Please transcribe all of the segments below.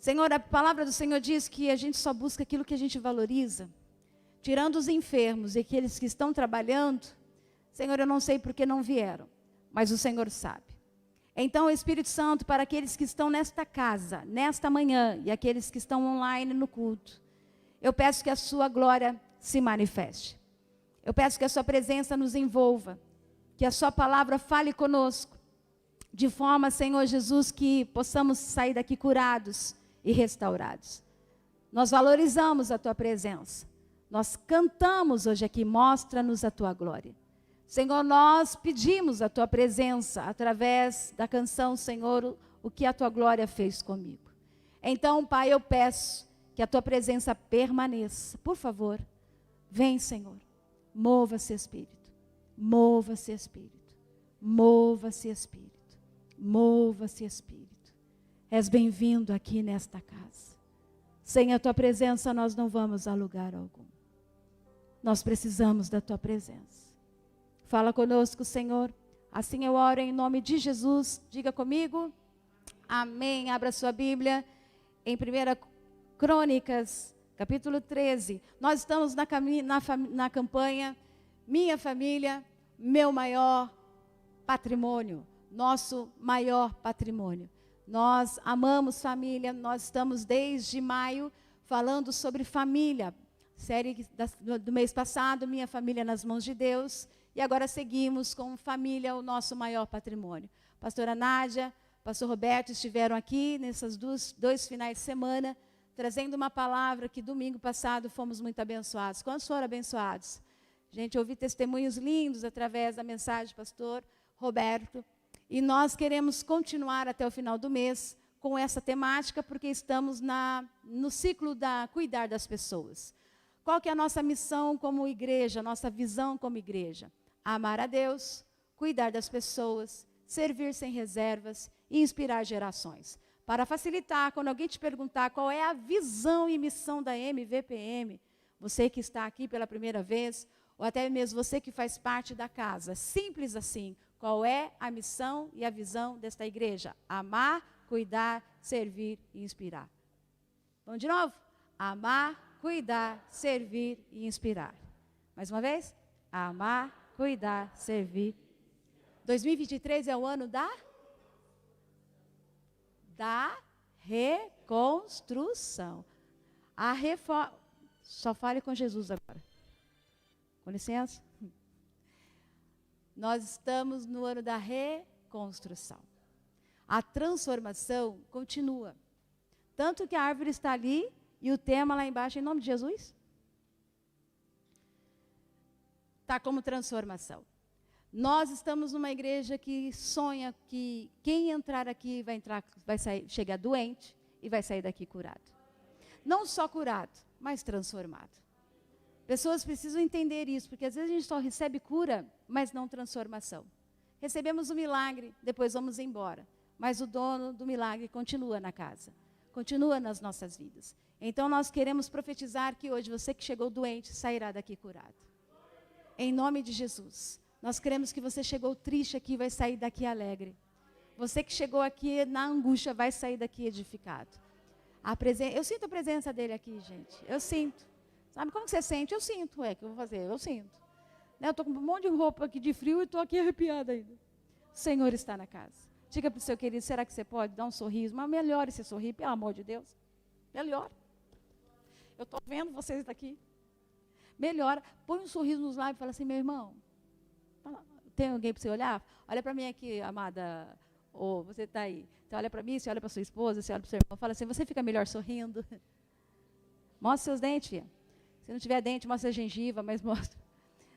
Senhor, a palavra do Senhor diz que a gente só busca aquilo que a gente valoriza. Tirando os enfermos e aqueles que estão trabalhando, Senhor, eu não sei porque não vieram, mas o Senhor sabe. Então, Espírito Santo, para aqueles que estão nesta casa, nesta manhã, e aqueles que estão online no culto, eu peço que a sua glória se manifeste. Eu peço que a sua presença nos envolva, que a sua palavra fale conosco, de forma, Senhor Jesus, que possamos sair daqui curados e restaurados. Nós valorizamos a tua presença. Nós cantamos hoje aqui, mostra-nos a tua glória. Senhor, nós pedimos a tua presença através da canção, Senhor, o que a tua glória fez comigo. Então, Pai, eu peço que a tua presença permaneça. Por favor, vem, Senhor. Mova-se, Espírito. Mova-se, Espírito. Mova-se, Espírito. Mova-se, Espírito. És bem-vindo aqui nesta casa. Sem a tua presença, nós não vamos a lugar algum. Nós precisamos da tua presença. Fala conosco, Senhor. Assim eu oro em nome de Jesus. Diga comigo. Amém. Abra sua Bíblia em 1 Crônicas, capítulo 13. Nós estamos na campanha Minha Família, Meu Maior Patrimônio. Nosso maior patrimônio. Nós amamos família. Nós estamos desde maio falando sobre família. Série do mês passado, Minha Família nas Mãos de Deus. E agora seguimos com família, o nosso maior patrimônio. Pastora Nádia, pastor Roberto estiveram aqui nesses dois finais de semana, trazendo uma palavra que domingo passado fomos muito abençoados. Quantos foram abençoados? Gente, eu ouvi testemunhos lindos através da mensagem do pastor Roberto. E nós queremos continuar até o final do mês com essa temática, porque estamos no ciclo da cuidar das pessoas. Qual que é a nossa missão como igreja, a nossa visão como igreja? Amar a Deus, cuidar das pessoas, servir sem reservas e inspirar gerações. Para facilitar, quando alguém te perguntar qual é a visão e missão da MVPM, você que está aqui pela primeira vez, ou até mesmo você que faz parte da casa, simples assim, qual é a missão e a visão desta igreja? Amar, cuidar, servir e inspirar. Vamos de novo? Amar, cuidar, servir e inspirar. Mais uma vez? Amar, cuidar, servir. 2023 é o ano da reconstrução. A reforma. Só fale com Jesus agora. Com licença. Nós estamos no ano da reconstrução. A transformação continua. Tanto que a árvore está ali e o tema lá embaixo, em nome de Jesus, está como transformação. Nós estamos numa igreja que sonha que quem entrar aqui vai chegar doente e vai sair daqui curado. Não só curado, mas transformado. Pessoas precisam entender isso, porque às vezes a gente só recebe cura, mas não transformação. Recebemos o milagre, depois vamos embora. Mas o dono do milagre continua na casa, continua nas nossas vidas. Então nós queremos profetizar que hoje você que chegou doente sairá daqui curado. Em nome de Jesus. Nós queremos que você chegou triste aqui, vai sair daqui alegre. Você que chegou aqui na angústia, vai sair daqui edificado. Eu sinto a presença dele aqui, gente. Eu sinto. Sabe como que você sente? Eu sinto. O que eu vou fazer? Eu sinto. Eu estou com um monte de roupa aqui de frio e estou aqui arrepiada ainda. O Senhor está na casa. Diga para o seu querido, será que você pode dar um sorriso? Mas melhore esse sorriso, pelo amor de Deus. Melhor. Eu estou vendo vocês daqui. Melhora. Põe um sorriso nos lábios e fala assim, meu irmão, tem alguém para você olhar? Olha para mim aqui, amada, ou você está aí. Você olha para mim, você olha para sua esposa, você olha para o seu irmão, fala assim, você fica melhor sorrindo. Mostra seus dentes, filha. Se não tiver dente, mostra a gengiva, mas mostra.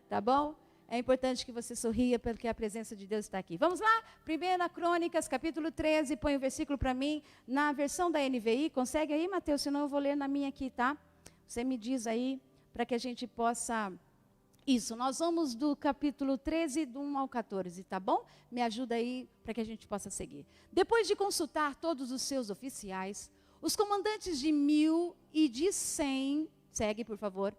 Tá bom? É importante que você sorria, porque a presença de Deus está aqui. Vamos lá? 1 Crônicas, capítulo 13, põe o versículo para mim, na versão da NVI. Consegue aí, Mateus? Senão eu vou ler na minha aqui, tá? Você me diz aí, para que a gente possa... Isso, nós vamos do capítulo 13, do 1 ao 14, tá bom? Me ajuda aí, para que a gente possa seguir. Depois de consultar todos os seus oficiais, os comandantes de 1000 e de 100... Segue, por favor.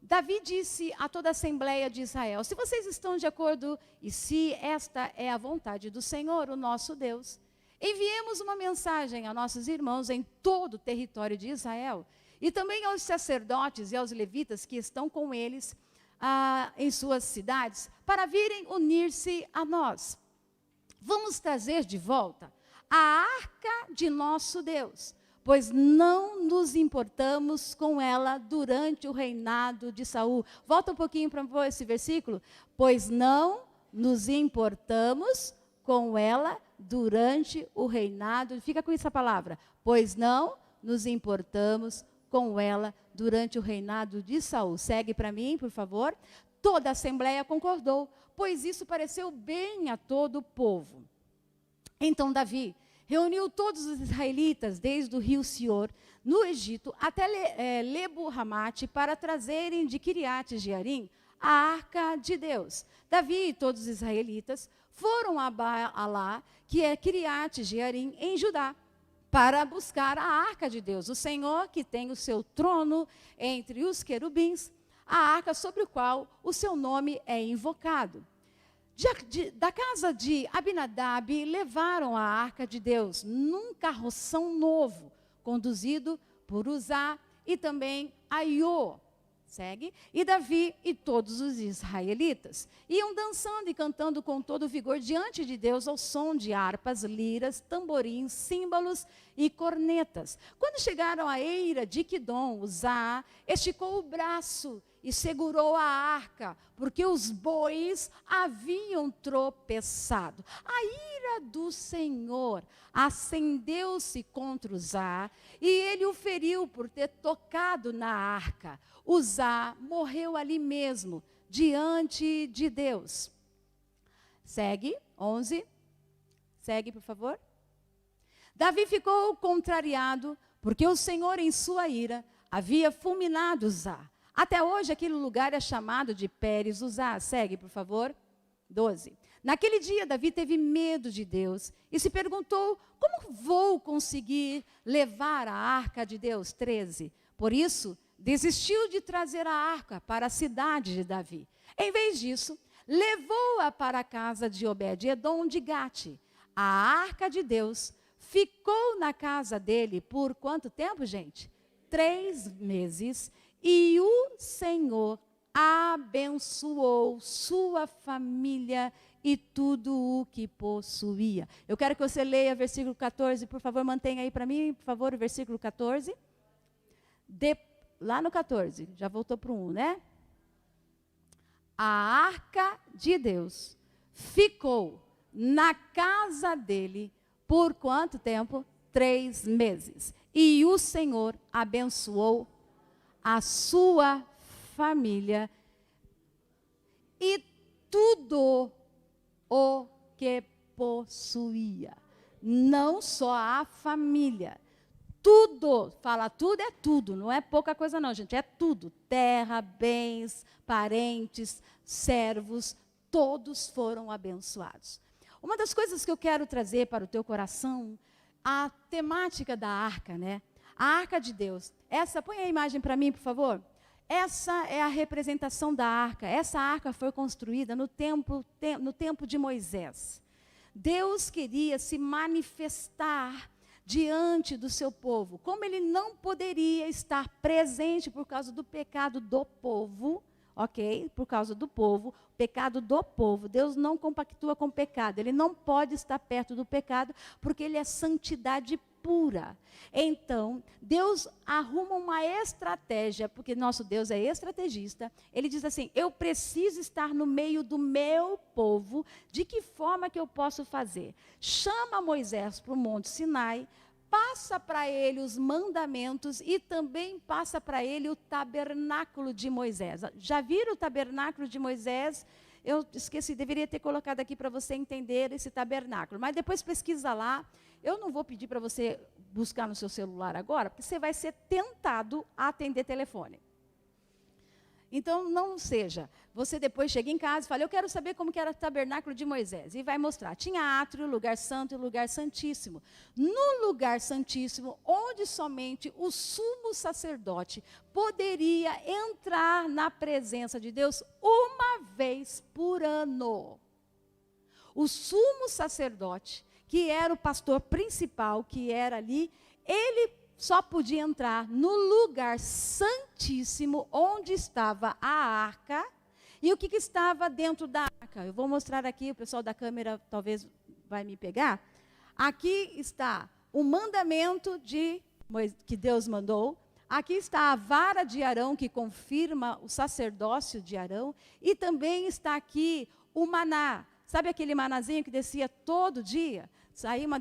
Davi disse a toda a Assembleia de Israel, se vocês estão de acordo e se esta é a vontade do Senhor, o nosso Deus, enviemos uma mensagem a nossos irmãos em todo o território de Israel, e também aos sacerdotes e aos levitas que estão com eles em suas cidades, para virem unir-se a nós. Vamos trazer de volta a arca de nosso Deus, pois não nos importamos com ela durante o reinado de Saul. Volta um pouquinho para esse versículo. Pois não nos importamos com ela durante o reinado. Fica com essa palavra. Pois não nos importamos com ela durante o reinado de Saul. Segue para mim, por favor. Toda a assembleia concordou, pois isso pareceu bem a todo o povo. Então Davi reuniu todos os israelitas, desde o rio Sior, no Egito, até Lebo-Hamate, para trazerem de Quiriate-Jearim a arca de Deus. Davi e todos os israelitas foram a Baalá, que é Quiriate-Jearim, em Judá, para buscar a arca de Deus, o Senhor que tem o seu trono entre os querubins, a arca sobre o qual o seu nome é invocado. Da casa de Abinadab levaram a arca de Deus num carroção novo, conduzido por Uzá e também Aiô. Segue. E Davi e todos os israelitas iam dançando e cantando com todo o vigor diante de Deus ao som de harpas, liras, tamborins, símbolos e cornetas. Quando chegaram à eira de Quidom, Uzá esticou o braço e segurou a arca, porque os bois haviam tropeçado. A ira do Senhor acendeu-se contra Uzá, e ele o feriu por ter tocado na arca. Uzá morreu ali mesmo, diante de Deus. Segue, 11. Segue, por favor. Davi ficou contrariado, porque o Senhor, em sua ira, havia fulminado Uzá. Até hoje, aquele lugar é chamado de Pérez Uzá. Segue, por favor. 12. Naquele dia, Davi teve medo de Deus e se perguntou: como vou conseguir levar a arca de Deus? 13. Por isso, desistiu de trazer a arca para a cidade de Davi. Em vez disso, levou-a para a casa de Obed-edom de Gate. A arca de Deus ficou na casa dele por quanto tempo, gente? 3 meses. E o Senhor abençoou sua família e tudo o que possuía. Eu quero que você leia versículo 14, por favor, mantenha aí para mim, por favor, o versículo 14. Lá no 14, já voltou para o 1, né? A arca de Deus ficou na casa dele por quanto tempo? 3 meses. E o Senhor abençoou a sua família e tudo o que possuía. Não só a família. Tudo, fala tudo é tudo, não é pouca coisa não, gente, é tudo. Terra, bens, parentes, servos, todos foram abençoados. Uma das coisas que eu quero trazer para o teu coração, a temática da arca, né? A arca de Deus. Põe a imagem para mim, por favor. Essa é a representação da arca. Essa arca foi construída no tempo de Moisés. Deus queria se manifestar diante do seu povo. Como ele não poderia estar presente por causa do pecado do povo, ok? Por causa do povo, pecado do povo. Deus não compactua com o pecado. Ele não pode estar perto do pecado, porque ele é santidade pura. Então, Deus arruma uma estratégia, porque nosso Deus é estrategista. Ele diz assim: eu preciso estar no meio do meu povo. De que forma que eu posso fazer? Chama Moisés para o Monte Sinai, passa para ele os mandamentos e também passa para ele o tabernáculo de Moisés. Já viram o tabernáculo de Moisés? Eu esqueci, deveria ter colocado aqui para você entender esse tabernáculo. Mas depois pesquisa lá. Eu não vou pedir para você buscar no seu celular agora, porque você vai ser tentado a atender telefone. Então, não seja. Você depois chega em casa e fala: eu quero saber como que era o tabernáculo de Moisés. E vai mostrar. Tinha átrio, lugar santo e lugar santíssimo. No lugar santíssimo, onde somente o sumo sacerdote poderia entrar na presença de Deus uma vez por ano. O sumo sacerdote, que era o pastor principal, que era ali, ele só podia entrar no lugar santíssimo, onde estava a arca. E o que estava dentro da arca? Eu vou mostrar aqui, o pessoal da câmera talvez vai me pegar. Aqui está o mandamento que Deus mandou. Aqui está a vara de Arão, que confirma o sacerdócio de Arão. E também está aqui o maná. Sabe aquele manazinho que descia todo dia?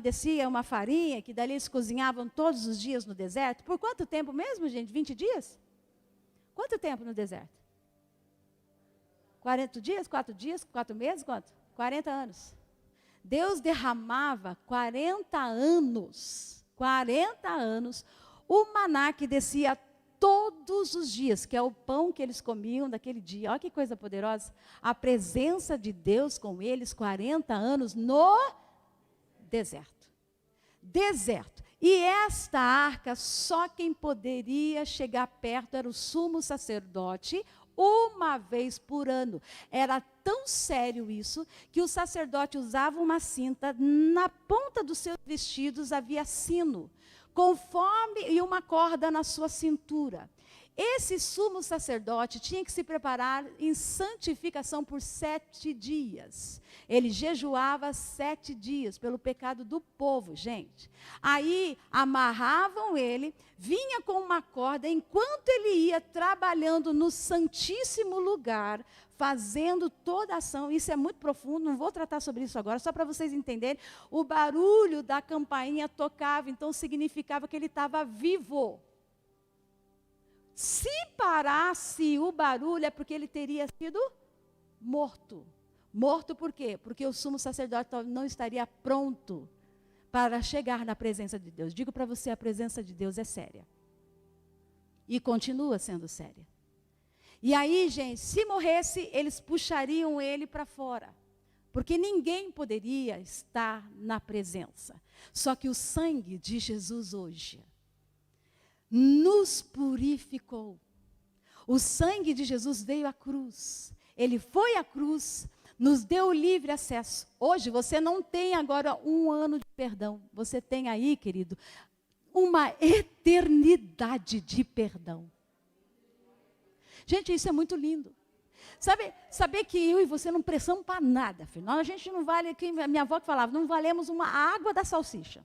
Descia uma farinha, que dali eles cozinhavam todos os dias no deserto. Por quanto tempo mesmo, gente? 20 dias? Quanto tempo no deserto? 40 dias? 4 dias? 4 meses? Quanto? 40 anos. Deus derramava 40 anos o maná que descia todos os dias, que é o pão que eles comiam daquele dia. Olha que coisa poderosa. A presença de Deus com eles 40 anos no deserto. Deserto. E esta arca, só quem poderia chegar perto era o sumo sacerdote, uma vez por ano. Era tão sério isso, que o sacerdote usava uma cinta, na ponta dos seus vestidos havia sino, e uma corda na sua cintura. Esse sumo sacerdote tinha que se preparar em santificação por 7 dias. Ele jejuava 7 dias pelo pecado do povo, gente. Aí amarravam ele, vinha com uma corda, enquanto ele ia trabalhando no santíssimo lugar, fazendo toda a ação. Isso é muito profundo, não vou tratar sobre isso agora, só para vocês entenderem. O barulho da campainha tocava, então significava que ele estava vivo. Se parasse o barulho, é porque ele teria sido morto. Morto por quê? Porque o sumo sacerdote não estaria pronto para chegar na presença de Deus. Digo para você, a presença de Deus é séria. E continua sendo séria. E aí, gente, se morresse, eles puxariam ele para fora. Porque ninguém poderia estar na presença. Só que o sangue de Jesus hoje nos purificou. O sangue de Jesus veio à cruz. Ele foi à cruz, nos deu livre acesso. Hoje você não tem agora 1 ano de perdão. Você tem aí, querido, uma eternidade de perdão. Gente, isso é muito lindo. Saber que eu e você não prestamos para nada, filho. A gente não vale, minha avó que falava, não valemos uma água da salsicha.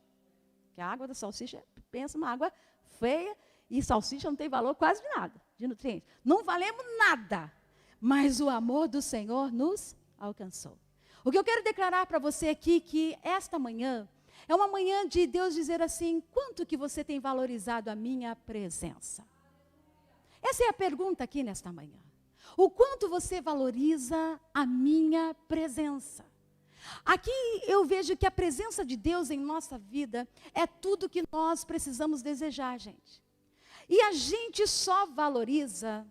Que a água da salsicha, pensa uma água feia, e salsicha não tem valor quase de nada, de nutrientes. Não valemos nada, mas o amor do Senhor nos alcançou. O que eu quero declarar para você aqui, que esta manhã, é uma manhã de Deus dizer assim, quanto que você tem valorizado a minha presença? Essa é a pergunta aqui nesta manhã. O quanto você valoriza a minha presença? Aqui eu vejo que a presença de Deus em nossa vida é tudo que nós precisamos desejar, gente. E a gente só valoriza,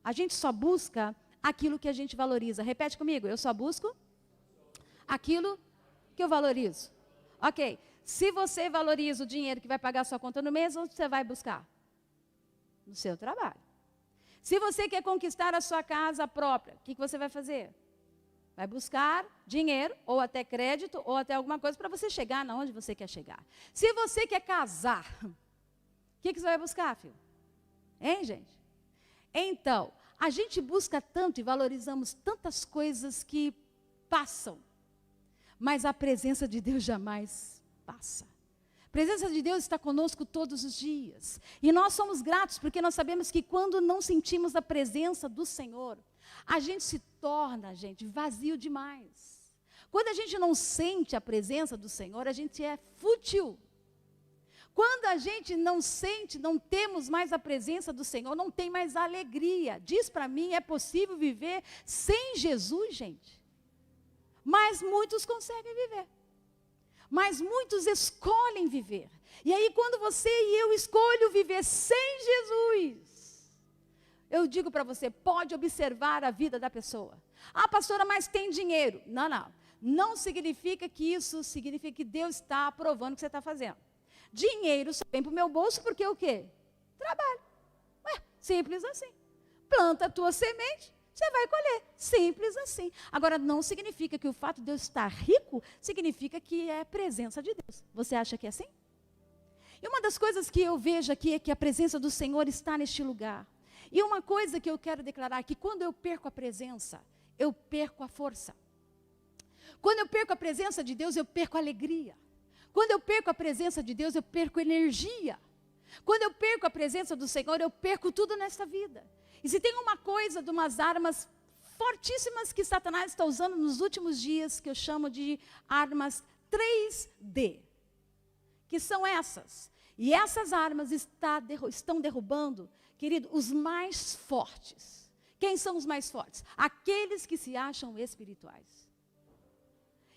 a gente só busca aquilo que a gente valoriza. Repete comigo, eu só busco aquilo que eu valorizo. Ok, se você valoriza o dinheiro que vai pagar a sua conta no mês, onde você vai buscar? No seu trabalho. Se você quer conquistar a sua casa própria, o que você vai fazer? Vai buscar dinheiro, ou até crédito, ou até alguma coisa para você chegar na onde você quer chegar. Se você quer casar, o que você vai buscar, filho? Hein, gente? Então, a gente busca tanto e valorizamos tantas coisas que passam, mas a presença de Deus jamais passa. A presença de Deus está conosco todos os dias. E nós somos gratos porque nós sabemos que quando não sentimos a presença do Senhor, a gente se torna, gente, vazio demais. Quando a gente não sente a presença do Senhor, a gente é fútil. Quando a gente não sente, não temos mais a presença do Senhor, não tem mais alegria. Diz para mim, é possível viver sem Jesus, gente? Mas muitos conseguem viver. Mas muitos escolhem viver. E aí quando você e eu escolho viver sem Jesus, eu digo para você, pode observar a vida da pessoa. Ah, pastora, mas tem dinheiro. Não, não. Não significa que isso significa que Deus está aprovando o que você está fazendo. Dinheiro só vem para o meu bolso porque o quê? Trabalho. Ué, simples assim. Planta a tua semente, você vai colher. Simples assim. Agora, não significa que o fato de eu estar rico, significa que é presença de Deus. Você acha que é assim? E uma das coisas que eu vejo aqui é que a presença do Senhor está neste lugar. E uma coisa que eu quero declarar é que quando eu perco a presença, eu perco a força. Quando eu perco a presença de Deus, eu perco a alegria. Quando eu perco a presença de Deus, eu perco energia. Quando eu perco a presença do Senhor, eu perco tudo nesta vida. E se tem uma coisa de umas armas fortíssimas que Satanás está usando nos últimos dias, que eu chamo de armas 3D, que são essas. E essas armas estão derrubando, querido, os mais fortes. Quem são os mais fortes? Aqueles que se acham espirituais.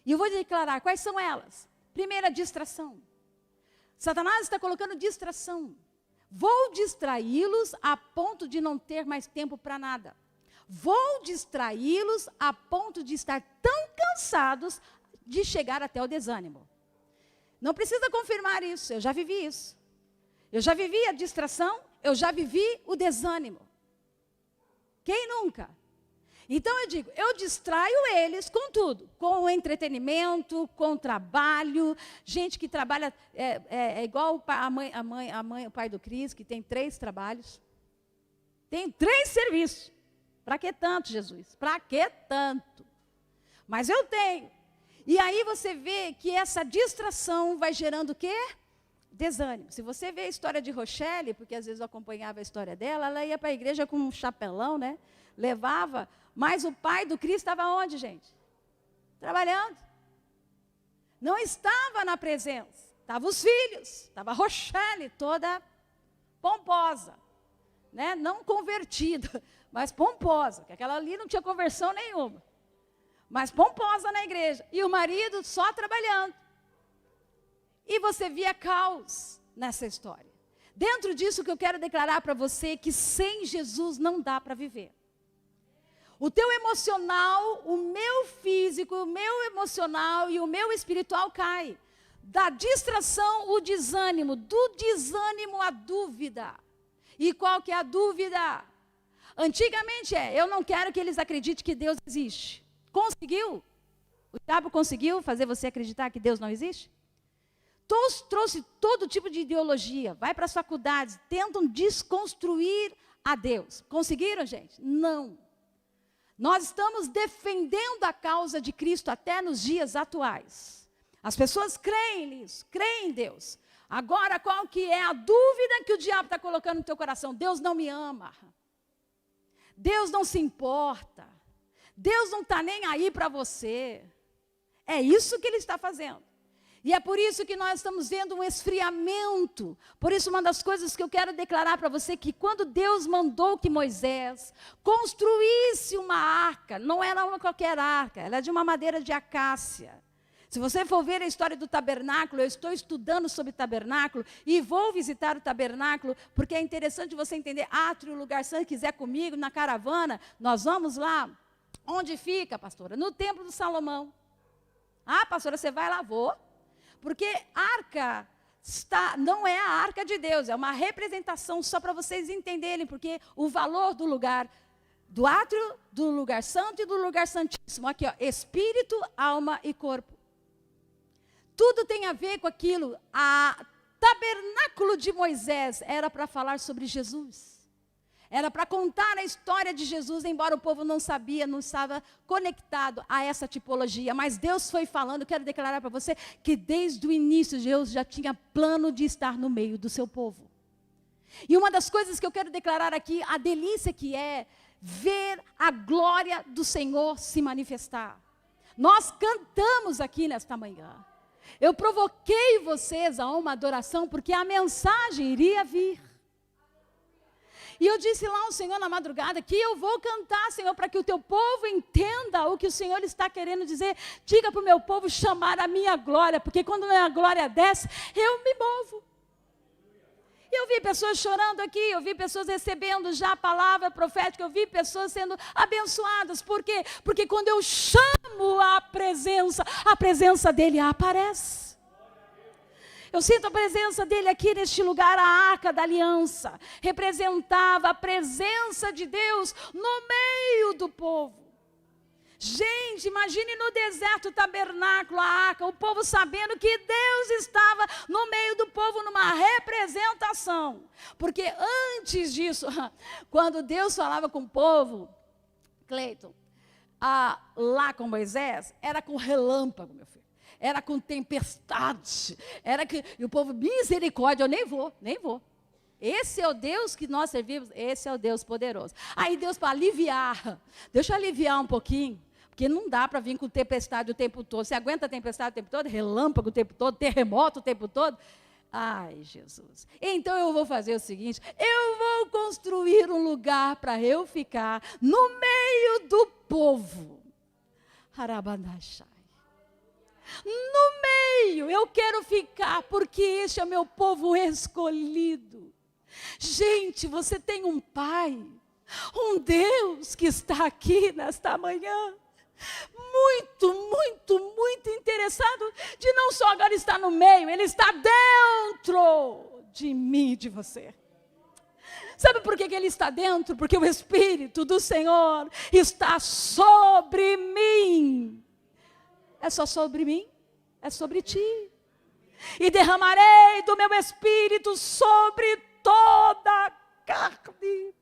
E eu vou declarar quais são elas. Primeira, distração. Satanás está colocando distração. Vou distraí-los a ponto de não ter mais tempo para nada. Vou distraí-los a ponto de estar tão cansados de chegar até o desânimo. Não precisa confirmar isso, eu já vivi isso. Eu já vivi a distração, eu já vivi o desânimo. Quem nunca? Então eu digo, eu distraio eles com tudo, com o entretenimento, com o trabalho, gente que trabalha, é igual o pai do Cris, que tem 3 trabalhos, tem 3 serviços. Para que tanto, Jesus? Para que tanto? Mas eu tenho. E aí você vê que essa distração vai gerando o quê? Desânimo. Se você vê a história de Rochelle, porque às vezes eu acompanhava a história dela, ela ia para a igreja com um chapelão, né? Levava, mas o pai do Cristo estava onde, gente? Trabalhando. Não estava na presença. Estavam os filhos, estava a Rochelle toda pomposa, né? Não convertida, mas pomposa, porque aquela ali não tinha conversão nenhuma. Mas pomposa na igreja. E o marido só trabalhando. E você via caos nessa história. Dentro disso que eu quero declarar para você que sem Jesus não dá para viver. O teu emocional, o meu físico, o meu emocional e o meu espiritual cai. Da distração, o desânimo. Do desânimo, a dúvida. E qual que é a dúvida? Antigamente eu não quero que eles acreditem que Deus existe. Conseguiu? O diabo conseguiu fazer você acreditar que Deus não existe? Trouxe todo tipo de ideologia. Vai para as faculdades, tentam desconstruir a Deus. Conseguiram, gente? Não. Nós estamos defendendo a causa de Cristo até nos dias atuais. As pessoas creem nisso, creem em Deus. Agora, qual que é a dúvida que o diabo está colocando no teu coração? Deus não me ama. Deus não se importa. Deus não está nem aí para você. É isso que ele está fazendo. E é por isso que nós estamos vendo um esfriamento. Por isso, uma das coisas que eu quero declarar para você, que quando Deus mandou que Moisés construísse uma arca, não era uma qualquer arca, ela é de uma madeira de acácia. Se você for ver a história do tabernáculo, eu estou estudando sobre tabernáculo e vou visitar o tabernáculo, porque é interessante você entender, átrio, lugar santo, quiser comigo, na caravana, nós vamos lá. Onde fica, pastora? No templo do Salomão. Ah, pastora, você vai lá? Vou. Porque arca não é a arca de Deus, é uma representação só para vocês entenderem, porque o valor do lugar, do átrio, do lugar santo e do lugar santíssimo, aqui ó, espírito, alma e corpo. Tudo tem a ver com aquilo. A tabernáculo de Moisés era para falar sobre Jesus. Era para contar a história de Jesus, embora o povo não sabia, não estava conectado a essa tipologia. Mas Deus foi falando, quero declarar para você, que desde o início Deus já tinha plano de estar no meio do seu povo. E uma das coisas que eu quero declarar aqui, a delícia que é ver a glória do Senhor se manifestar. Nós cantamos aqui nesta manhã. Eu provoquei vocês a uma adoração, porque a mensagem iria vir. E eu disse lá ao Senhor na madrugada que eu vou cantar, Senhor, para que o teu povo entenda o que o Senhor está querendo dizer. Diga para o meu povo chamar a minha glória, porque quando a minha glória desce, eu me movo. E eu vi pessoas chorando aqui, eu vi pessoas recebendo já a palavra profética, eu vi pessoas sendo abençoadas. Por quê? Porque quando eu chamo a presença dele aparece. Eu sinto a presença dele aqui neste lugar. A arca da aliança representava a presença de Deus no meio do povo. Gente, imagine no deserto o tabernáculo, a arca, o povo sabendo que Deus estava no meio do povo numa representação. Porque antes disso, quando Deus falava com o povo, Cleiton, lá com Moisés, era com relâmpago, meu filho. Era com tempestade. E o povo, misericórdia, eu nem vou. Esse é o Deus que nós servimos, esse é o Deus poderoso. Aí Deus, para aliviar, deixa eu aliviar um pouquinho, porque não dá para vir com tempestade o tempo todo. Você aguenta a tempestade o tempo todo, relâmpago o tempo todo, terremoto o tempo todo? Ai, Jesus. Então eu vou fazer o seguinte, eu vou construir um lugar para eu ficar no meio do povo. Harabandachai. No meio, eu quero ficar, porque este é meu povo escolhido. Gente, você tem um Pai, um Deus que está aqui nesta manhã, muito interessado de não só agora estar no meio, Ele está dentro de mim e de você. Sabe por que Ele está dentro? Porque o Espírito do Senhor está sobre mim. É só sobre mim? É sobre ti. E derramarei do meu Espírito sobre toda a carne.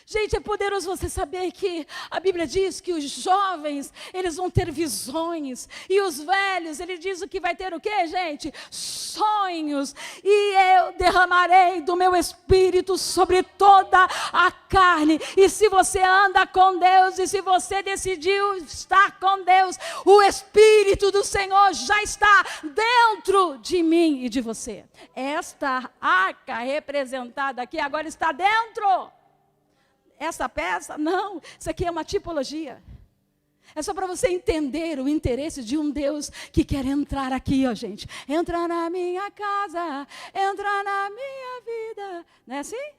Gente, é poderoso você saber que a Bíblia diz que os jovens, eles vão ter visões. E os velhos, ele diz o que vai ter o quê, gente? Sonhos. E eu derramarei do meu Espírito sobre toda a carne. E se você anda com Deus, e se você decidiu estar com Deus, o Espírito do Senhor já está dentro de mim e de você. Esta arca representada aqui agora está dentro. Essa peça, não, isso aqui é uma tipologia. É só para você entender o interesse de um Deus que quer entrar aqui, ó gente. Entra na minha casa, entra na minha vida. Não é assim?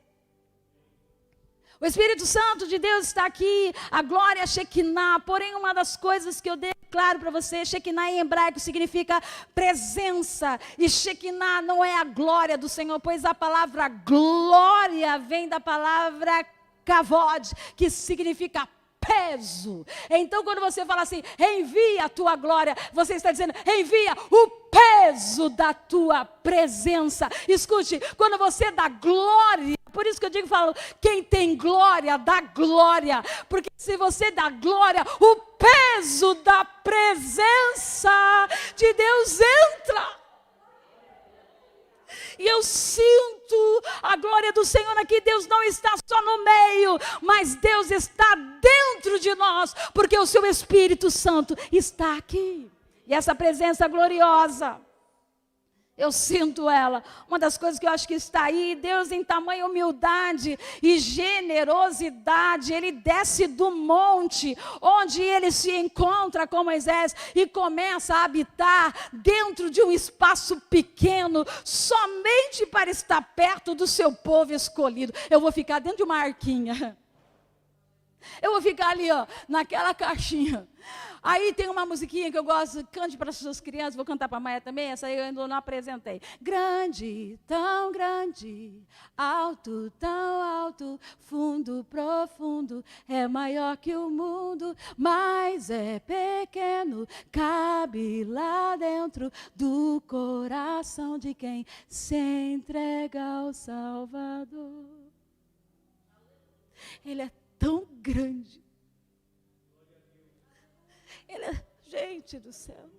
O Espírito Santo de Deus está aqui, a glória Shekinah. Porém, uma das coisas que eu dei claro para você, Shekinah em hebraico significa presença. E Shekinah não é a glória do Senhor, pois a palavra glória vem da palavra Kavod, que significa peso. Então quando você fala assim, envia a tua glória, você está dizendo, envia o peso da tua presença. Escute, quando você dá glória, por isso que eu falo, quem tem glória, dá glória. Porque se você dá glória, o peso da presença de Deus entra. E eu sinto a glória do Senhor aqui. Deus não está só no meio, mas Deus está dentro de nós, porque o seu Espírito Santo está aqui. E essa presença gloriosa, eu sinto ela. Uma das coisas que eu acho que está aí, Deus em tamanha humildade e generosidade, Ele desce do monte, onde Ele se encontra com Moisés e começa a habitar dentro de um espaço pequeno, somente para estar perto do seu povo escolhido. Eu vou ficar dentro de uma arquinha. Eu vou ficar ali, ó, naquela caixinha. Aí tem uma musiquinha que eu gosto, cante para as suas crianças, vou cantar para a Maia também, essa aí eu ainda não apresentei. Grande, tão grande, alto, tão alto, fundo, profundo, é maior que o mundo, mas é pequeno, cabe lá dentro do coração de quem se entrega ao Salvador. Ele é tão grande. Ele é, gente do céu.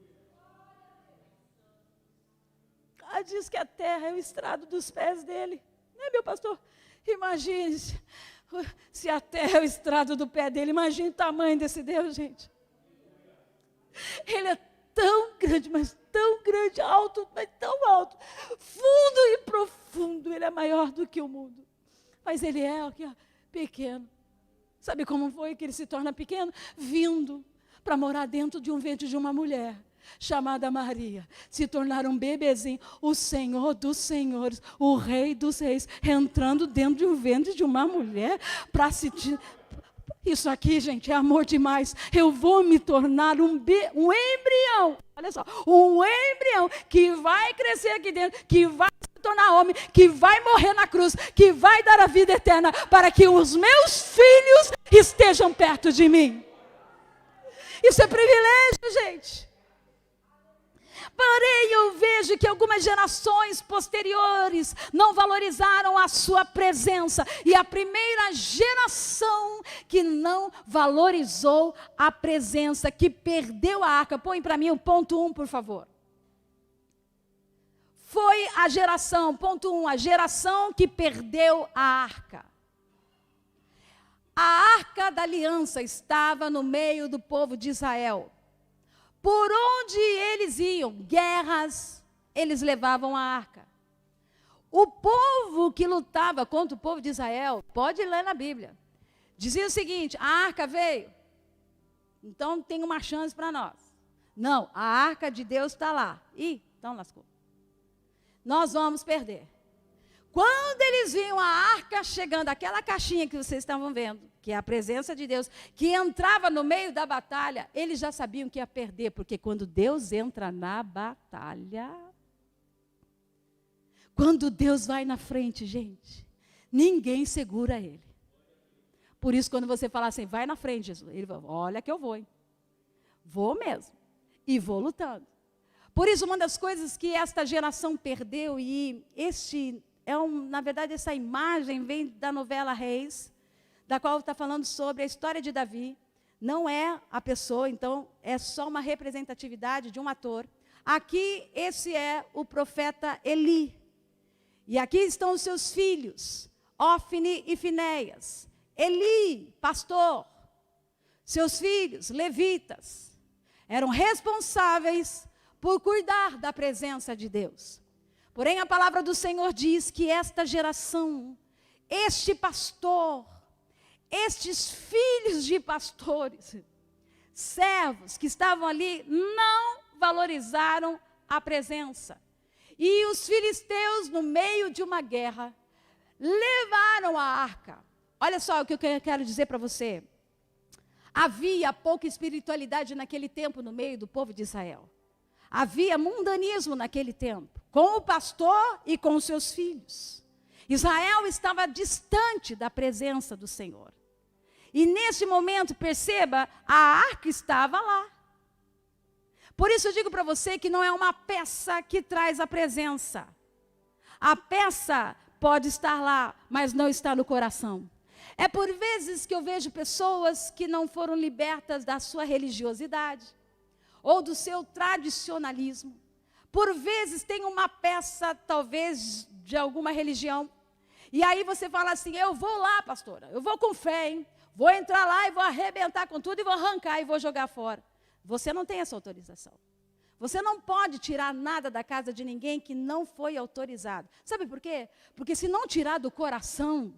Diz que a terra é o estrado dos pés dele. Né, meu pastor? Imagine se a terra é o estrado do pé dele. Imagine o tamanho desse Deus, gente. Ele é tão grande, mas tão grande, alto, mas tão alto. Fundo e profundo. Ele é maior do que o mundo. Mas ele é aqui, ó, pequeno. Sabe como foi que ele se torna pequeno? Vindo para morar dentro de um ventre de uma mulher chamada Maria, se tornar um bebezinho, o Senhor dos senhores, o Rei dos reis, entrando dentro de um ventre de uma mulher para se... Isso aqui, gente, é amor demais. Eu vou me tornar um embrião. Olha só, um embrião que vai crescer aqui dentro, que vai se tornar homem, que vai morrer na cruz, que vai dar a vida eterna para que os meus filhos estejam perto de mim. Isso é privilégio, gente. Porém, eu vejo que algumas gerações posteriores não valorizaram a sua presença. E a primeira geração que não valorizou a presença, que perdeu a arca. Põe para mim o ponto 1, por favor. Foi a geração, ponto 1, a geração que perdeu a arca. A arca da aliança estava no meio do povo de Israel. Por onde eles iam, guerras, eles levavam a arca. O povo que lutava contra o povo de Israel, pode ler na Bíblia, dizia o seguinte: a arca veio, então tem uma chance para nós. Não, a arca de Deus está lá. Ih, então lascou. Nós vamos perder. Quando eles viam a arca chegando, aquela caixinha que vocês estavam vendo, que é a presença de Deus, que entrava no meio da batalha, eles já sabiam que ia perder, porque quando Deus entra na batalha, quando Deus vai na frente, gente, ninguém segura ele. Por isso, quando você fala assim, vai na frente, Jesus, ele fala, olha que eu vou, hein? Vou mesmo, e vou lutando. Por isso, uma das coisas que esta geração perdeu, e na verdade, essa imagem vem da novela Reis, da qual está falando sobre a história de Davi. Não é a pessoa, então, é só uma representatividade de um ator. Aqui, esse é o profeta Eli. E aqui estão os seus filhos, Ofni e Finéias. Eli, pastor. Seus filhos, levitas, eram responsáveis por cuidar da presença de Deus. Porém, a palavra do Senhor diz que esta geração, este pastor, estes filhos de pastores, servos que estavam ali, não valorizaram a presença. E os filisteus, no meio de uma guerra, levaram a arca. Olha só o que eu quero dizer para você. Havia pouca espiritualidade naquele tempo no meio do povo de Israel. Havia mundanismo naquele tempo, com o pastor e com os seus filhos. Israel estava distante da presença do Senhor. E nesse momento, perceba, a arca estava lá. Por isso eu digo para você que não é uma peça que traz a presença. A peça pode estar lá, mas não está no coração. É por vezes que eu vejo pessoas que não foram libertas da sua religiosidade ou do seu tradicionalismo. Por vezes tem uma peça, talvez, de alguma religião. E aí você fala assim, eu vou lá, pastora, eu vou com fé, hein? Vou entrar lá e vou arrebentar com tudo e vou arrancar e vou jogar fora. Você não tem essa autorização. Você não pode tirar nada da casa de ninguém que não foi autorizado. Sabe por quê? Porque se não tirar do coração,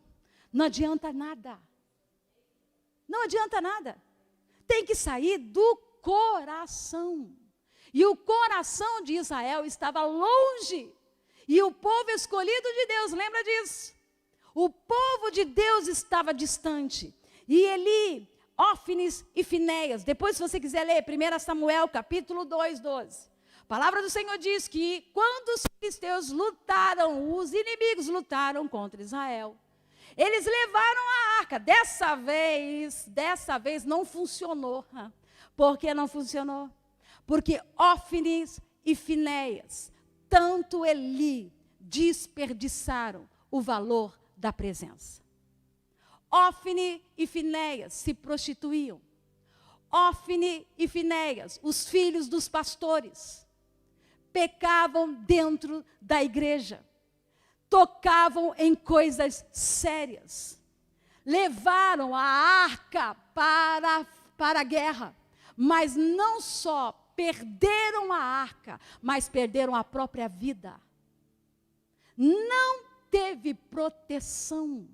não adianta nada. Não adianta nada. Tem que sair do coração. E o coração de Israel estava longe. E o povo escolhido de Deus, lembra disso? O povo de Deus estava distante. E Eli, Ofnis e Finéias. Depois, se você quiser ler, 1 Samuel, capítulo 2, 12. A palavra do Senhor diz que quando os filisteus lutaram, os inimigos lutaram contra Israel. Eles levaram a arca. Dessa vez não funcionou. Por que não funcionou? Porque Ofnis e Finéias, tanto Eli, desperdiçaram o valor da presença. Ofni e Finéias se prostituíam. Ofni e Finéias, os filhos dos pastores, pecavam dentro da igreja. Tocavam em coisas sérias. Levaram a arca para a guerra. Mas não só perderam a arca, mas perderam a própria vida. Não teve proteção.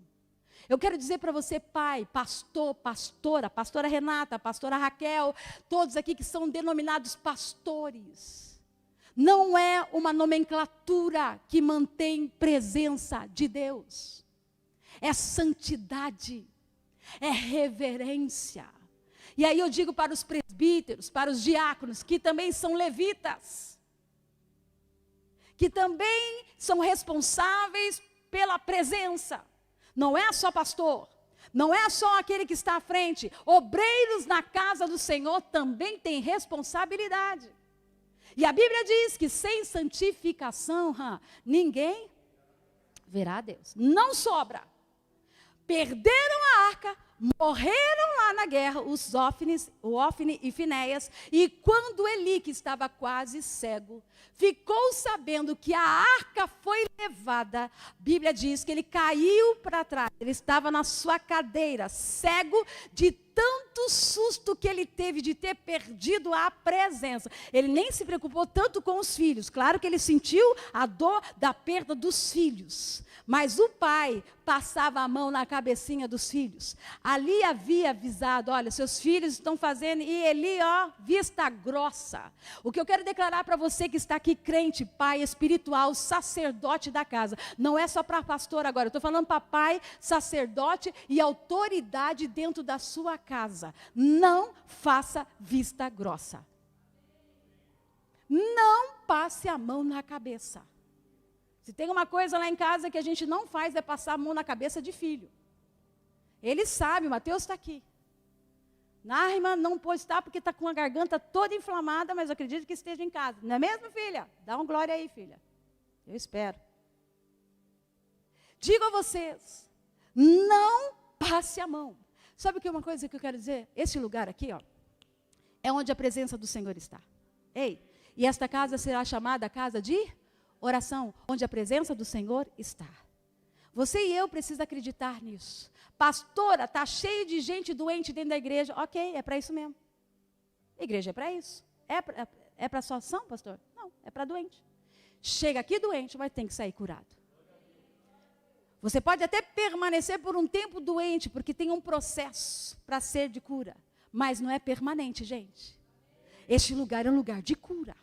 Eu quero dizer para você, pai, pastor, pastora Renata, pastora Raquel, todos aqui que são denominados pastores. Não é uma nomenclatura que mantém presença de Deus. É santidade. é reverência. E aí eu digo para os presbíteros, para os diáconos, que também são levitas, que também são responsáveis pela presença. Não é só pastor, não é só aquele que está à frente. Obreiros na casa do Senhor também têm responsabilidade. E a Bíblia diz que sem santificação, ninguém verá a Deus. Não sobra. Perderam a arca, morreram lá na guerra, o Ófine e Finéias, e quando Eli, que estava quase cego, ficou sabendo que a arca foi levada, a Bíblia diz que ele caiu para trás, ele estava na sua cadeira, cego de tanto susto que ele teve de ter perdido a presença. Ele nem se preocupou tanto com os filhos. Claro que ele sentiu a dor da perda dos filhos. Mas o pai passava a mão na cabecinha dos filhos. Ali havia avisado, olha, seus filhos estão fazendo, e Eli, vista grossa. O que eu quero declarar para você que está aqui, crente, pai espiritual, sacerdote da casa. Não é só para pastor agora, eu estou falando para pai, sacerdote e autoridade dentro da sua casa. Não faça vista grossa. Não passe a mão na cabeça. Se tem uma coisa lá em casa que a gente não faz, é passar a mão na cabeça de filho. Ele sabe, o Mateus está aqui. Narma não pode estar porque está com a garganta toda inflamada, mas eu acredito que esteja em casa. Não é mesmo, filha? Dá um glória aí, filha. Eu espero. Digo a vocês, não passe a mão. Sabe o que é uma coisa que eu quero dizer? Esse lugar aqui, é onde a presença do Senhor está. Ei, e esta casa será chamada casa de oração, onde a presença do Senhor está. Você e eu precisamos acreditar nisso. Pastora, está cheio de gente doente dentro da igreja. Ok, é para isso mesmo. Igreja é para isso. É para sua ação, pastor? Não, é para doente. Chega aqui doente, mas tem que sair curado. Você pode até permanecer por um tempo doente, porque tem um processo para ser de cura. Mas não é permanente, gente. Este lugar é um lugar de cura.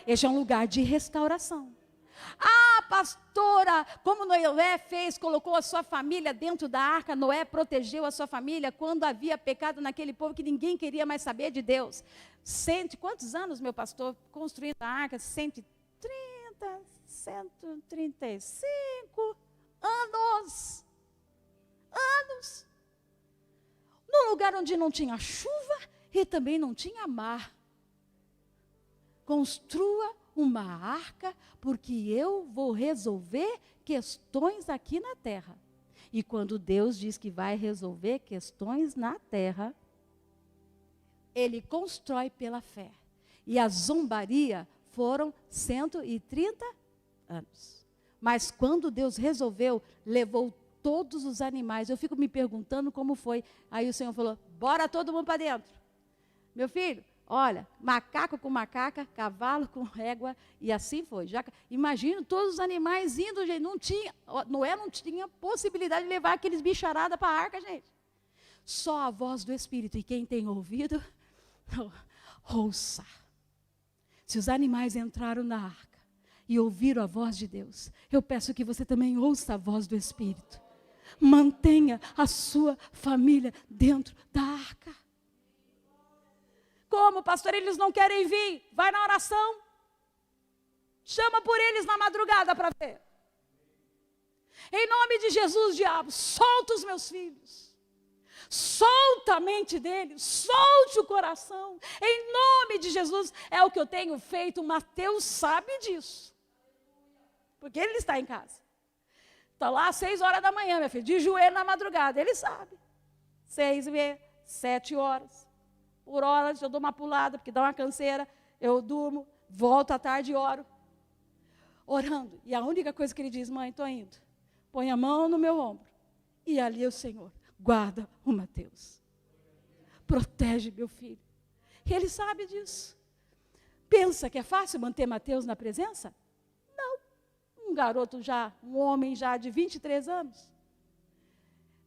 Este é um lugar de restauração. Ah, pastora, como Noé fez, colocou a sua família dentro da arca. Noé protegeu a sua família quando havia pecado naquele povo que ninguém queria mais saber de Deus. Quantos anos, meu pastor, construindo a arca? 130, 135 anos. Anos. Num lugar onde não tinha chuva e também não tinha mar. Construa uma arca, porque eu vou resolver questões aqui na terra. E quando Deus diz que vai resolver questões na terra, Ele constrói pela fé. E a zombaria foram 130 anos. Mas quando Deus resolveu, levou todos os animais. Eu fico me perguntando como foi. Aí o Senhor falou, bora todo mundo para dentro. Meu filho, olha, macaco com macaca, cavalo com régua, e assim foi. Imagina todos os animais indo, gente, Noé não tinha possibilidade de levar aqueles bicharada para a arca, gente. Só a voz do Espírito, e quem tem ouvido, ouça. Se os animais entraram na arca e ouviram a voz de Deus, eu peço que você também ouça a voz do Espírito. Mantenha a sua família dentro da arca. Como, pastor, eles não querem vir? Vai na oração. Chama por eles na madrugada para ver. Em nome de Jesus, diabo, solta os meus filhos. Solta a mente deles, solte o coração. Em nome de Jesus, é o que eu tenho feito. O Mateus sabe disso. Porque ele está em casa. Está lá às 6 horas da manhã, meu filho, de joelho na madrugada. Ele sabe. 6h30, 7 horas. Por horas eu dou uma pulada, porque dá uma canseira, eu durmo, volto à tarde e oro. Orando. E a única coisa que ele diz, mãe, estou indo. Põe a mão no meu ombro. E ali é o Senhor. Guarda o Mateus. Protege meu filho. Ele sabe disso. Pensa que é fácil manter Mateus na presença? Não. Um garoto um homem já de 23 anos.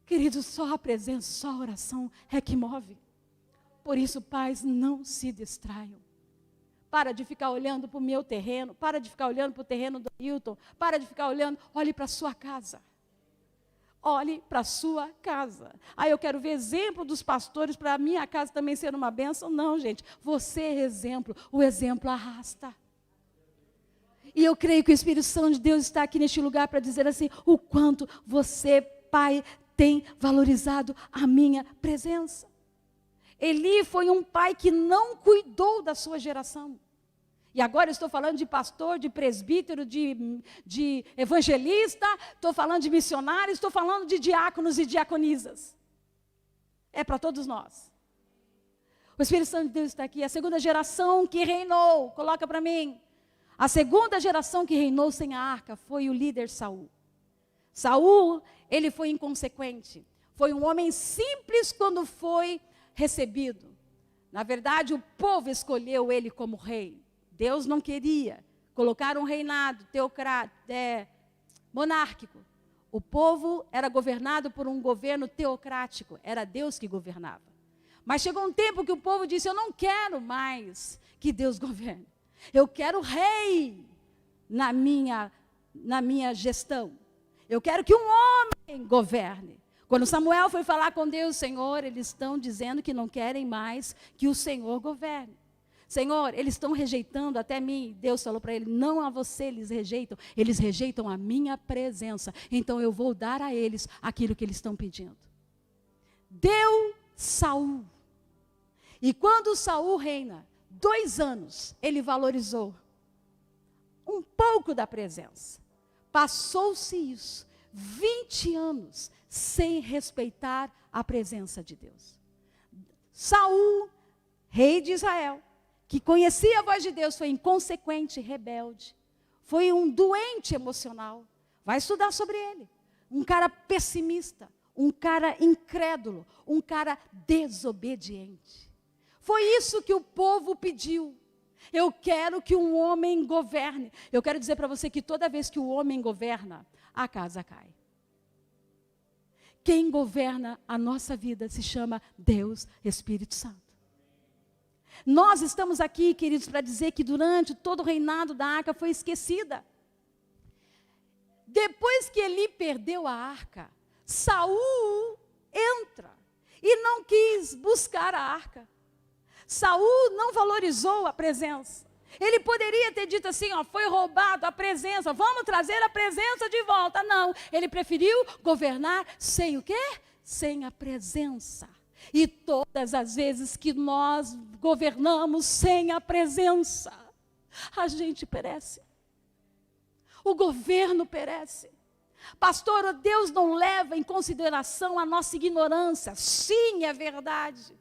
Querido, só a presença, só a oração é que move. Por isso, pais, não se distraiam. Para de ficar olhando para o meu terreno, para de ficar olhando para o terreno do Hilton, para de ficar olhando, olhe para a sua casa. olhe para a sua casa. Eu quero ver exemplo dos pastores para a minha casa também ser uma bênção. Não, gente, você é exemplo, o exemplo arrasta. E eu creio que o Espírito Santo de Deus está aqui neste lugar para dizer assim, o quanto você, pai, tem valorizado a minha presença. Eli foi um pai que não cuidou da sua geração. E agora eu estou falando de pastor, de presbítero, de evangelista, estou falando de missionários, estou falando de diáconos e diaconisas. É para todos nós. O Espírito Santo de Deus está aqui. A segunda geração que reinou, coloca para mim. A segunda geração que reinou sem a arca foi o líder Saul. Saul, ele foi inconsequente. Foi um homem simples quando foi recebido. Na verdade, o povo escolheu ele como rei. Deus não queria colocar um reinado monárquico. O povo era governado por um governo teocrático. Era Deus que governava. Mas chegou um tempo que o povo disse, eu não quero mais que Deus governe. Eu quero rei na minha gestão. Eu quero que um homem governe. Quando Samuel foi falar com Deus, Senhor, eles estão dizendo que não querem mais que o Senhor governe. Senhor, eles estão rejeitando até mim. Deus falou para ele, não a você eles rejeitam a minha presença. Então eu vou dar a eles aquilo que eles estão pedindo. Deu Saul. E quando Saul reina, 2 anos, ele valorizou um pouco da presença. Passou-se isso, 20 anos, sem respeitar a presença de Deus. Saul, rei de Israel, que conhecia a voz de Deus, foi inconsequente, rebelde. Foi um doente emocional. Vai estudar sobre ele. Um cara pessimista, um cara incrédulo, um cara desobediente. Foi isso que o povo pediu. Eu quero que um homem governe. Eu quero dizer para você que toda vez que o homem governa, a casa cai. Quem governa a nossa vida se chama Deus, Espírito Santo. Nós estamos aqui, queridos, para dizer que durante todo o reinado da arca foi esquecida. Depois que Eli perdeu a arca, Saul entra e não quis buscar a arca. Saul não valorizou a presença. Ele poderia ter dito assim, foi roubado a presença, vamos trazer a presença de volta. Não, ele preferiu governar sem o quê? Sem a presença. E todas as vezes que nós governamos sem a presença, a gente perece. O governo perece. Pastor, Deus não leva em consideração a nossa ignorância. Sim, é verdade.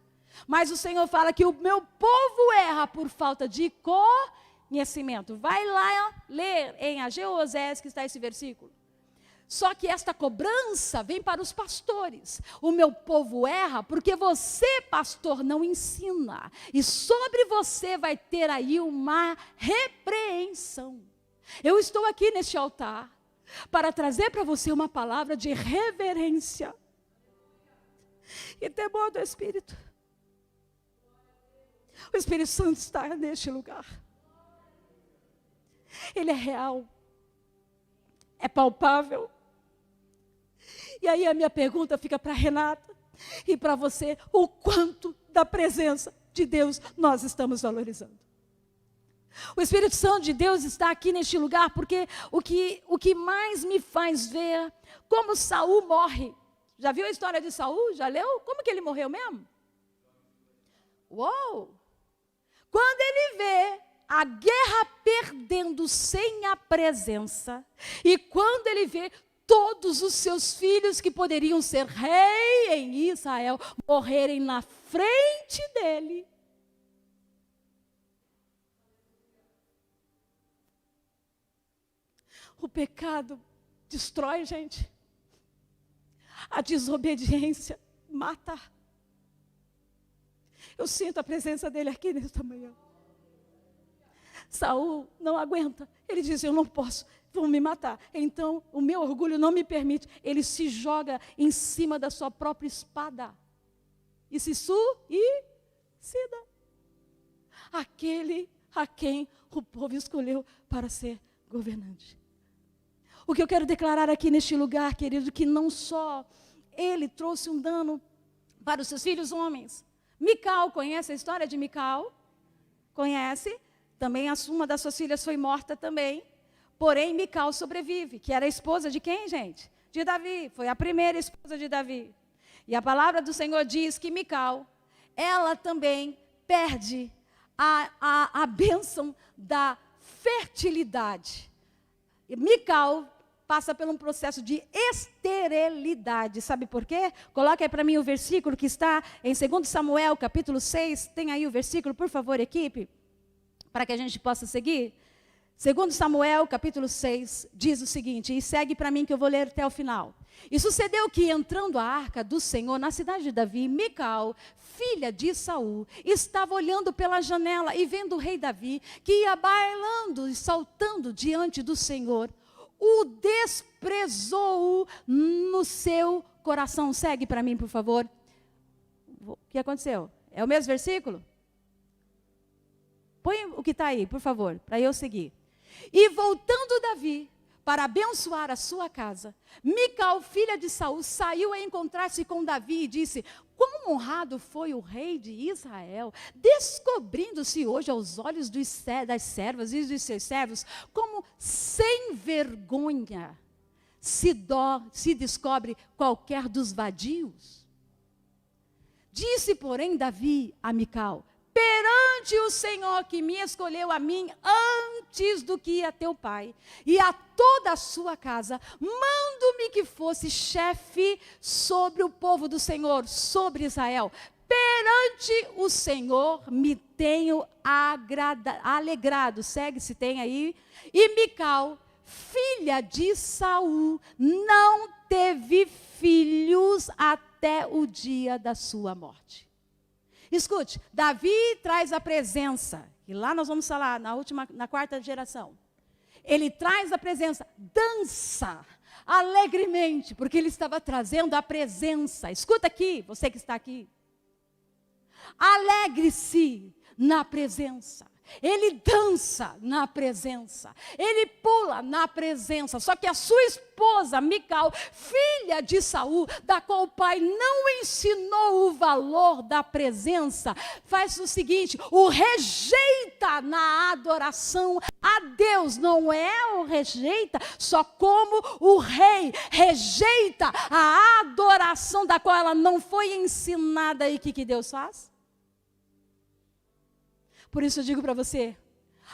Mas o Senhor fala que o meu povo erra por falta de conhecimento. Vai lá ler em Ageu ou Osés que está esse versículo. Só que esta cobrança vem para os pastores. O meu povo erra porque você, pastor, não ensina. E sobre você vai ter aí uma repreensão. Eu estou aqui neste altar para trazer para você uma palavra de reverência e temor do Espírito. O Espírito Santo está neste lugar. Ele é real. É palpável. E aí a minha pergunta fica para Renata e para você, o quanto da presença de Deus nós estamos valorizando. O Espírito Santo de Deus está aqui neste lugar porque o que mais me faz ver como Saul morre. Já viu a história de Saul? Já leu? Como que ele morreu mesmo? Uou! Quando ele vê a guerra perdendo sem a presença, e quando ele vê todos os seus filhos que poderiam ser rei em Israel, morrerem na frente dele. O pecado destrói, gente. A desobediência mata. Eu sinto a presença dele aqui nesta manhã. Saul não aguenta. Ele diz, eu não posso, vão me matar. Então, o meu orgulho não me permite. Ele se joga em cima da sua própria espada. E se suicida. Aquele a quem o povo escolheu para ser governante. O que eu quero declarar aqui neste lugar, querido, que não só ele trouxe um dano para os seus filhos homens. Mical, conhece a história de Mical? Conhece? Também uma das suas filhas foi morta também. Porém, Mical sobrevive, que era a esposa de quem, gente? De Davi. Foi a primeira esposa de Davi. E a palavra do Senhor diz que Mical, ela também perde a bênção da fertilidade. E Mical passa por um processo de esterilidade. Sabe por quê? Coloque aí para mim o versículo que está em 2 Samuel, capítulo 6. Tem aí o versículo, por favor, equipe, para que a gente possa seguir. 2 Samuel, capítulo 6, diz o seguinte, e segue para mim que eu vou ler até o final. E sucedeu que, entrando a arca do Senhor na cidade de Davi, Mical, filha de Saul, estava olhando pela janela e vendo o rei Davi, que ia bailando e saltando diante do Senhor, o desprezou no seu coração. Segue para mim, por favor. O que aconteceu? É o mesmo versículo? Põe o que está aí, por favor, para eu seguir. E voltando Davi para abençoar a sua casa, Mical, filha de Saul, saiu a encontrar-se com Davi e disse: quão honrado foi o rei de Israel, descobrindo-se hoje aos olhos das servas e dos seus servos, como sem vergonha se descobre qualquer dos vadios. Disse, porém, Davi a Mical: perante o Senhor que me escolheu a mim antes do que a teu pai e a toda a sua casa, mando-me que fosse chefe sobre o povo do Senhor, sobre Israel. Perante o Senhor me tenho alegrado. Segue se tem aí. E Mical, filha de Saul, não teve filhos até o dia da sua morte. Escute, Davi traz a presença, e lá nós vamos falar na quarta geração. Ele traz a presença, dança alegremente, porque ele estava trazendo a presença. Escuta aqui, você que está aqui. Alegre-se na presença. Ele dança na presença, ele pula na presença. Só que a sua esposa, Mical, filha de Saul, da qual o pai não ensinou o valor da presença, faz o seguinte: o rejeita na adoração a Deus. Não é o rejeita só como o rei rejeita a adoração da qual ela não foi ensinada. E o que Deus faz? Por isso eu digo para você,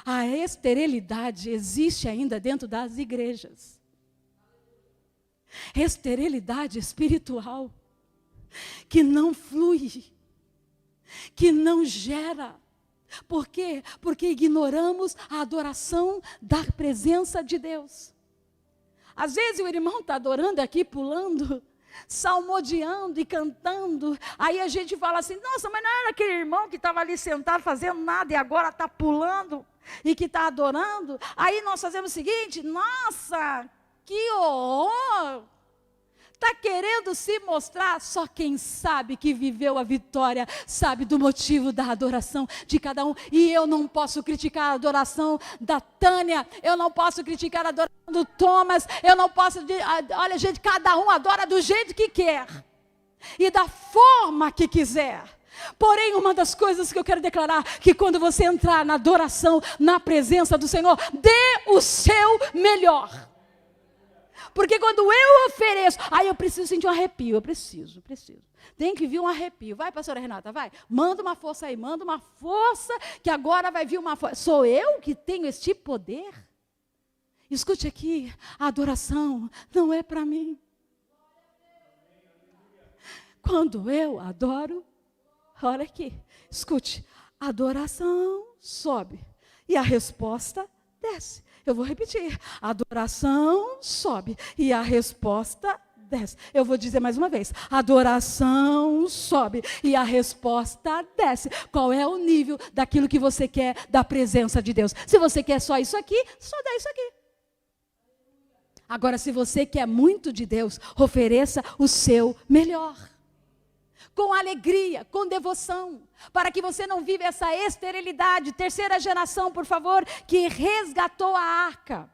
a esterilidade existe ainda dentro das igrejas. Esterilidade espiritual, que não flui, que não gera. Por quê? Porque ignoramos a adoração da presença de Deus. Às vezes o irmão está adorando aqui, pulando, salmodiando e cantando, aí a gente fala assim: nossa, mas não era aquele irmão que estava ali sentado fazendo nada e agora está pulando e que está adorando? Aí nós fazemos o seguinte: nossa, que horror! Está querendo se mostrar? Só quem sabe que viveu a vitória sabe do motivo da adoração de cada um. E eu não posso criticar a adoração da Tânia, eu não posso criticar a adoração do Thomas, eu não posso... Olha, gente, cada um adora do jeito que quer e da forma que quiser. Porém, uma das coisas que eu quero declarar, que quando você entrar na adoração, na presença do Senhor, dê o seu melhor. Porque quando eu ofereço, aí eu preciso sentir um arrepio, eu preciso. Tem que vir um arrepio. Vai, pastora Renata, vai. Manda uma força aí, manda uma força, que agora vai vir uma força. Sou eu que tenho este poder? Escute aqui, a adoração não é para mim. Quando eu adoro, olha aqui, escute, a adoração sobe e a resposta desce. Eu vou repetir, a adoração sobe e a resposta desce. Eu vou dizer mais uma vez, a adoração sobe e a resposta desce. Qual é o nível daquilo que você quer da presença de Deus? Se você quer só isso aqui, só dá isso aqui. Agora, se você quer muito de Deus, ofereça o seu melhor. Com alegria, com devoção, para que você não viva essa esterilidade. Terceira geração, por favor, que resgatou a arca.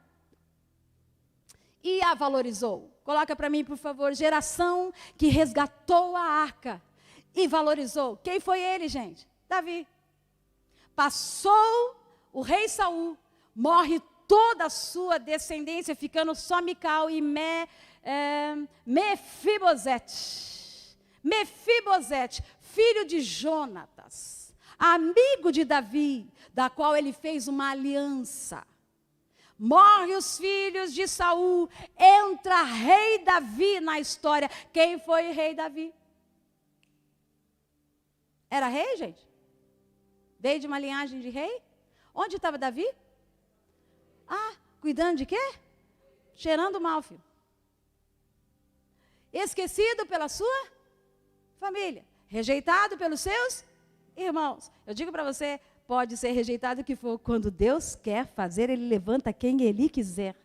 e a valorizou. Coloca para mim, por favor, geração que resgatou a arca e valorizou. Quem foi ele, gente? Davi. Passou o rei Saul, morre toda a sua descendência, ficando só Mical e Mefibosete. Mefibosete, filho de Jonatas, amigo de Davi, da qual ele fez uma aliança. Morre os filhos de Saul, entra rei Davi na história. Quem foi rei Davi? Era rei, gente? Veio de uma linhagem de rei? Onde estava Davi? Ah, cuidando de quê? Cheirando mal, filho. Esquecido pela sua família. Rejeitado pelos seus irmãos. Eu digo para você, pode ser rejeitado o que for. Quando Deus quer fazer, Ele levanta quem Ele quiser.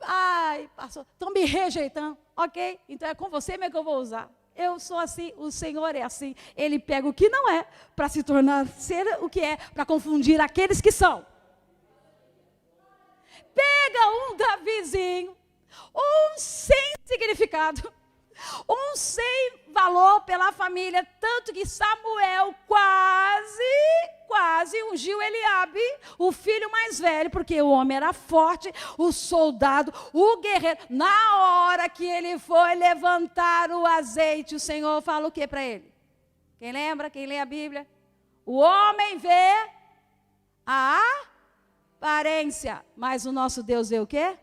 Ai, pastor, estão me rejeitando. Ok, então é com você mesmo que eu vou usar. Eu sou assim, o Senhor é assim. Ele pega o que não é, para se tornar ser o que é, para confundir aqueles que são. Pega um Davizinho, um sem significado, um sem valor pela família, tanto que Samuel quase ungiu Eliabe, o filho mais velho, porque o homem era forte, o soldado, o guerreiro. Na hora que ele foi levantar o azeite, o Senhor fala o que para ele? Quem lembra? Quem lê a Bíblia? O homem vê a aparência, mas o nosso Deus vê o quê?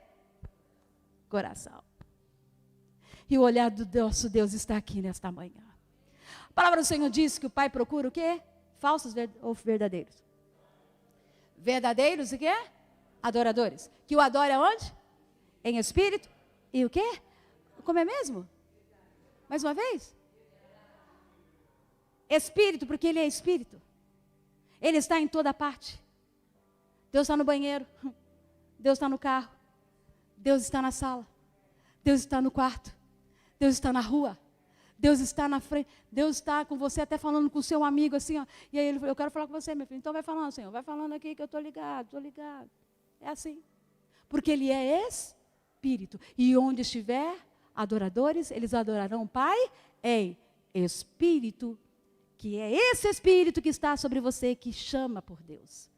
Coração. E o olhar do nosso Deus está aqui nesta manhã. A palavra do Senhor diz que o Pai procura o quê? Falsos ou verdadeiros? Verdadeiros e quê? Adoradores. Que o adora onde? Em espírito. E o quê? Como é mesmo? Mais uma vez? Espírito, porque Ele é espírito. Ele está em toda parte. Deus está no banheiro. Deus está no carro. Deus está na sala. Deus está no quarto. Deus está na rua. Deus está na frente. Deus está com você, até falando com o seu amigo assim, ó. E aí ele falou, eu quero falar com você, meu filho. Então vai falando, Senhor. Vai falando aqui que eu estou ligado, estou ligado. É assim. Porque Ele é espírito. E onde estiver adoradores, eles adorarão o Pai em espírito. Que é esse espírito que está sobre você, que chama por Deus.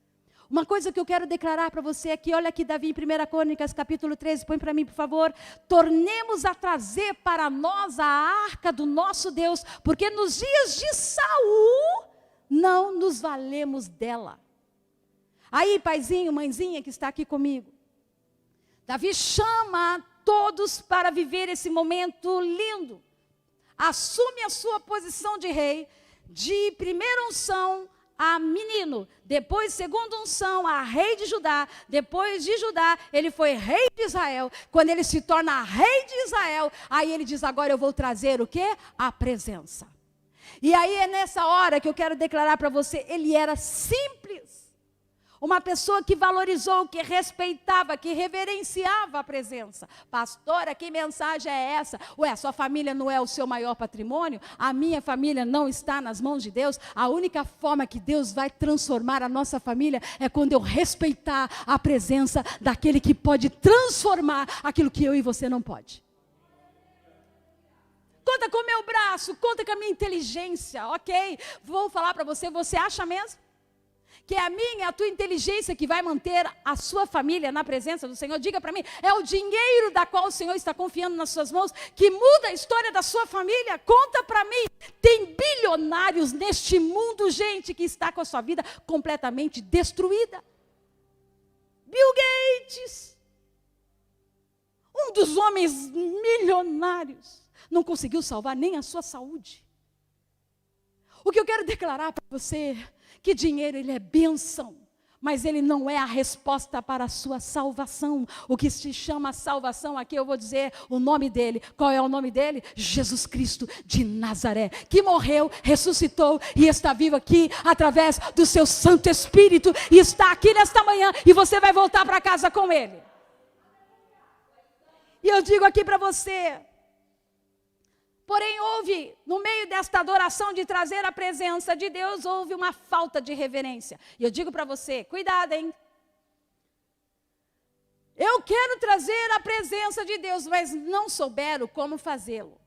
Uma coisa que eu quero declarar para você aqui, olha aqui Davi em 1 Crônicas, capítulo 13, põe para mim, por favor. Tornemos a trazer para nós a arca do nosso Deus, porque nos dias de Saul, não nos valemos dela. Aí, paizinho, mãezinha que está aqui comigo, Davi chama todos para viver esse momento lindo. Assume a sua posição de rei, de primeira unção, a menino, depois segunda unção, a rei de Judá, depois de Judá, ele foi rei de Israel. Quando ele se torna rei de Israel, aí ele diz, agora eu vou trazer o quê? A presença. E aí é nessa hora que eu quero declarar para você, ele era simples. Uma pessoa que valorizou, que respeitava, que reverenciava a presença. Pastora, que mensagem é essa? Ué, sua família não é o seu maior patrimônio? A minha família não está nas mãos de Deus? A única forma que Deus vai transformar a nossa família é quando eu respeitar a presença daquele que pode transformar aquilo que eu e você não pode. Conta com o meu braço, conta com a minha inteligência, ok? Vou falar para você, você acha mesmo? Que é a minha, a tua inteligência que vai manter a sua família na presença do Senhor? Diga para mim, é o dinheiro da qual o Senhor está confiando nas suas mãos que muda a história da sua família? Conta para mim. Tem bilionários neste mundo, gente, que está com a sua vida completamente destruída. Bill Gates, um dos homens milionários, não conseguiu salvar nem a sua saúde. O que eu quero declarar para você, que dinheiro ele é bênção, mas ele não é a resposta para a sua salvação. O que se chama salvação aqui, eu vou dizer o nome dele. Qual é o nome dele? Jesus Cristo de Nazaré, que morreu, ressuscitou e está vivo aqui através do seu Santo Espírito, e está aqui nesta manhã, e você vai voltar para casa com ele. E eu digo aqui para você, porém houve, no meio desta adoração de trazer a presença de Deus, houve uma falta de reverência. E eu digo para você, cuidado, hein? quero trazer a presença de Deus, mas não souberam como fazê-lo.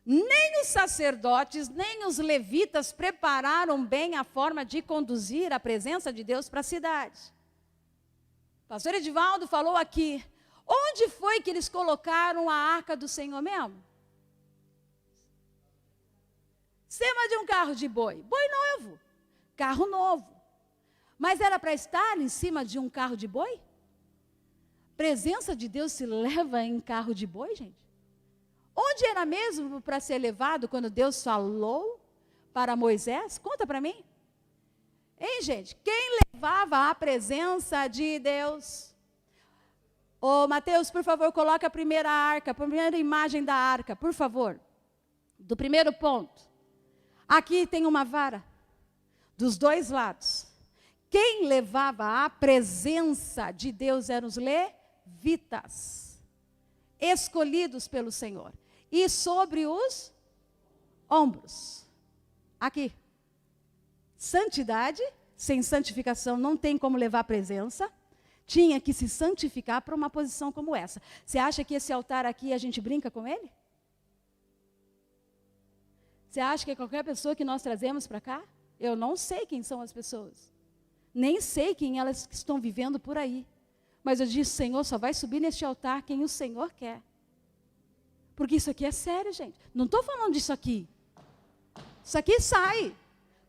Nem os sacerdotes, nem os levitas prepararam bem a forma de conduzir a presença de Deus para a cidade. O pastor Edivaldo falou aqui, onde foi que eles colocaram a arca do Senhor mesmo? Em cima de um carro de boi, boi novo, carro novo. Mas era para estar em cima de um carro de boi? Presença de Deus se leva em carro de boi, gente? Onde era mesmo para ser levado quando Deus falou para Moisés? Conta para mim. Hein, gente? Quem levava a presença de Deus? Ô, Mateus, por favor, coloca a primeira arca, a primeira imagem da arca, por favor. Do primeiro ponto. Aqui tem uma vara, dos dois lados. Quem levava a presença de Deus eram os levitas, escolhidos pelo Senhor. E sobre os ombros. Aqui. Santidade, sem santificação não tem como levar a presença. Tinha que se santificar para uma posição como essa. Você acha que esse altar aqui a gente brinca com ele? Você acha que é qualquer pessoa que nós trazemos para cá? Eu não sei quem são as pessoas. Nem sei quem elas estão vivendo por aí. Mas eu disse, Senhor, só vai subir neste altar quem o Senhor quer. Porque isso aqui é sério, gente. Não estou falando disso aqui. Isso aqui sai.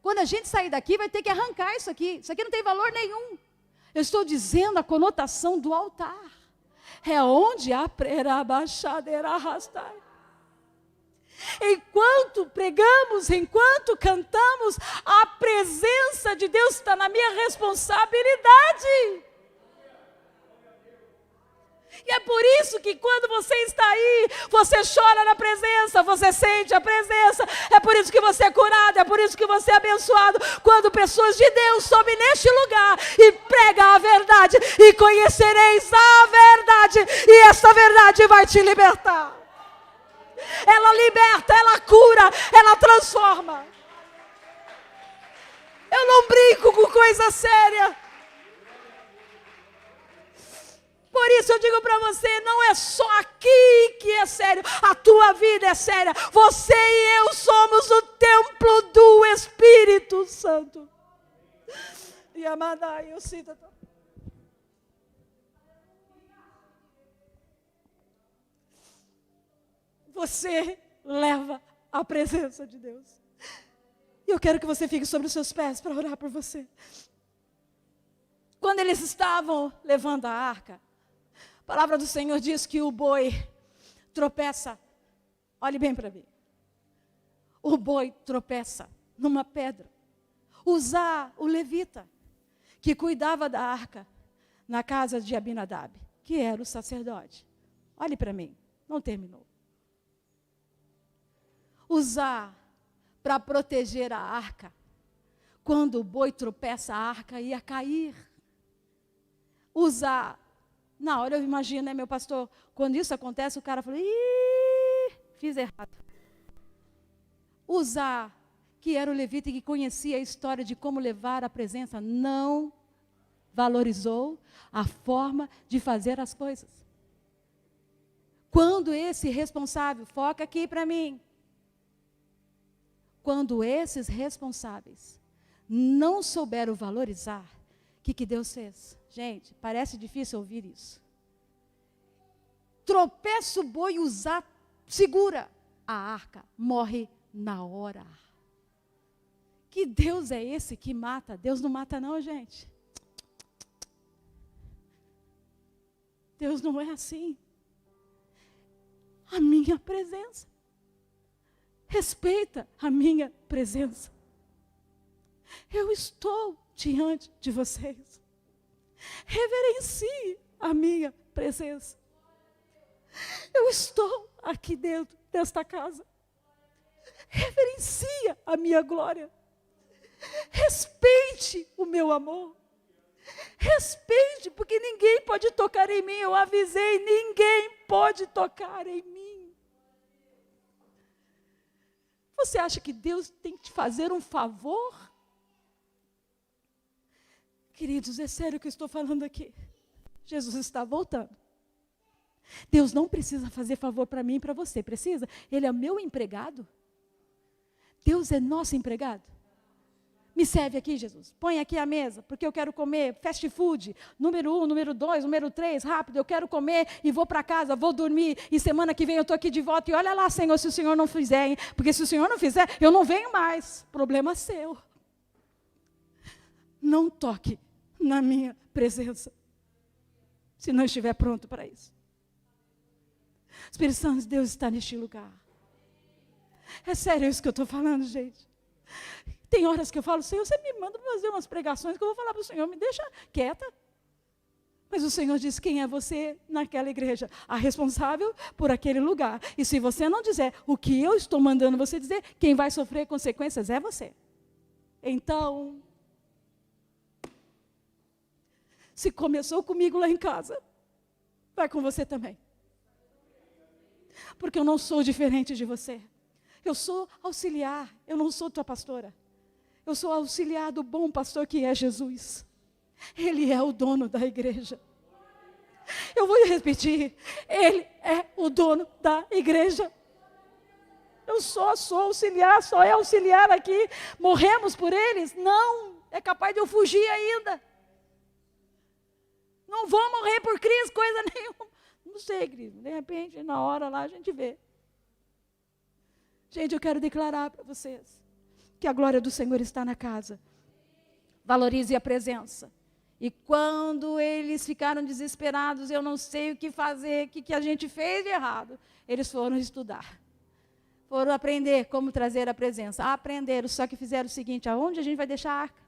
Quando a gente sair daqui, vai ter que arrancar isso aqui. Isso aqui não tem valor nenhum. Eu estou dizendo a conotação do altar. É onde a prerabaixadeira arrastar. Enquanto pregamos, enquanto cantamos, a presença de Deus está na minha responsabilidade. E é por isso que quando você está aí, você chora na presença, você sente a presença. É por isso que você é curado, é por isso que você é abençoado. Quando pessoas de Deus sobem neste lugar e pregam a verdade, e conhecereis a verdade, e essa verdade vai te libertar. Ela liberta, ela cura, ela transforma. Eu não brinco com coisa séria. Por isso eu digo para você, não é só aqui que é sério, a tua vida é séria. Você e eu somos o templo do Espírito Santo. E amada, eu sinto. Você leva a presença de Deus. E eu quero que você fique sobre os seus pés para orar por você. Quando eles estavam levando a arca, a palavra do Senhor diz que o boi tropeça. Olhe bem para mim. O boi tropeça numa pedra. Uzá, o levita, que cuidava da arca na casa de Abinadab, que era o sacerdote. Olhe para mim, não terminou. Uzá, para proteger a arca, quando o boi tropeça, a arca ia cair. Uzá, na hora eu imagino, né, meu pastor, quando isso acontece, o cara fala, fiz errado. Uzá, que era o levita que conhecia a história de como levar a presença, não valorizou a forma de fazer as coisas. Quando esse responsável, foca aqui para mim, quando esses responsáveis não souberam valorizar, o que Deus fez? Gente, parece difícil ouvir isso. Tropeça o boi, Uzá, segura a arca, morre na hora. Que Deus é esse que mata? Deus não mata não, gente. Deus não é assim. A minha presença. Respeita a minha presença. Eu estou diante de vocês. Reverencie a minha presença. Eu estou aqui dentro desta casa. Reverencia a minha glória. Respeite o meu amor. Respeite, porque ninguém pode tocar em mim. Eu avisei, ninguém pode tocar em mim. Você acha que Deus tem que te fazer um favor? Queridos, é sério que eu estou falando aqui. Jesus está voltando. Deus não precisa fazer favor para mim e para você, precisa? Ele é meu empregado. Deus é nosso empregado. Me serve aqui, Jesus. Põe aqui a mesa, porque eu quero comer fast food. Número 1, número 2, número 3, rápido. Eu quero comer e vou para casa, vou dormir. E semana que vem eu estou aqui de volta. E olha lá, Senhor, se o Senhor não fizer, hein? Porque se o Senhor não fizer, eu não venho mais. Problema seu. Não toque na minha presença, se não estiver pronto para isso. O Espírito Santo de Deus está neste lugar. É sério isso que eu estou falando, gente. Tem horas que eu falo, Senhor, você me manda fazer umas pregações que eu vou falar para o Senhor, me deixa quieta. Mas o Senhor diz, quem é você naquela igreja? A responsável por aquele lugar. E se você não dizer o que eu estou mandando você dizer, quem vai sofrer consequências é você. Então, se começou comigo lá em casa, vai com você também. Porque eu não sou diferente de você. Eu sou auxiliar, eu não sou tua pastora. Eu sou auxiliar do bom pastor que é Jesus. Ele é o dono da igreja. Eu vou repetir, ele é o dono da igreja. Eu só sou auxiliar, só é auxiliar aqui. Morremos por eles? Não, é capaz de eu fugir ainda. Não vou morrer por Cristo, coisa nenhuma. Não sei, Cristo, de repente, na hora lá a gente vê. Gente, eu quero declarar para vocês que a glória do Senhor está na casa. Valorize a presença. E quando eles ficaram desesperados, eu não sei o que fazer, o que a gente fez de errado, eles foram estudar. Foram aprender como trazer a presença. Aprenderam, só que fizeram o seguinte, aonde a gente vai deixar a arca?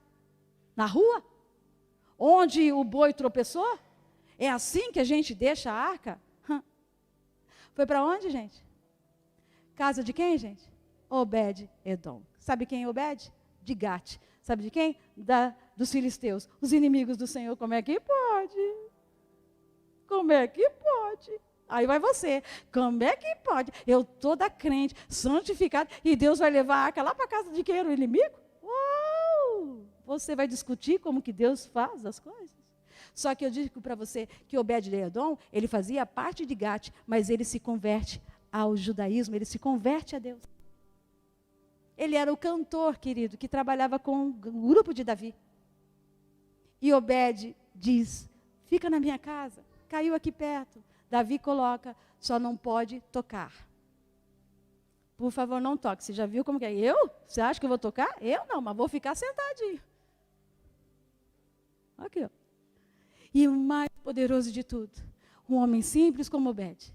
Na rua? Onde o boi tropeçou? É assim que a gente deixa a arca? Foi para onde, gente? Casa de quem, gente? Obed-Edom. Sabe quem é Obed? De Gate. Sabe de quem? Dos filisteus. Os inimigos do Senhor. Como é que pode? Como é que pode? Aí vai você. Como é que pode? Eu toda crente, santificada, e Deus vai levar a arca lá para a casa de quem era o inimigo? Uau! Você vai discutir como que Deus faz as coisas? Só que eu digo para você que Obed-Edom, ele fazia parte de Gate, mas ele se converte ao judaísmo, ele se converte a Deus. Ele era o cantor, querido, que trabalhava com o grupo de Davi. E Obed diz, fica na minha casa, caiu aqui perto. Davi coloca, só não pode tocar. Por favor, não toque. Você já viu como que é? Eu? Você acha que eu vou tocar? Eu não, mas vou ficar sentadinho. Aqui, ó. E o mais poderoso de tudo, um homem simples como Obed,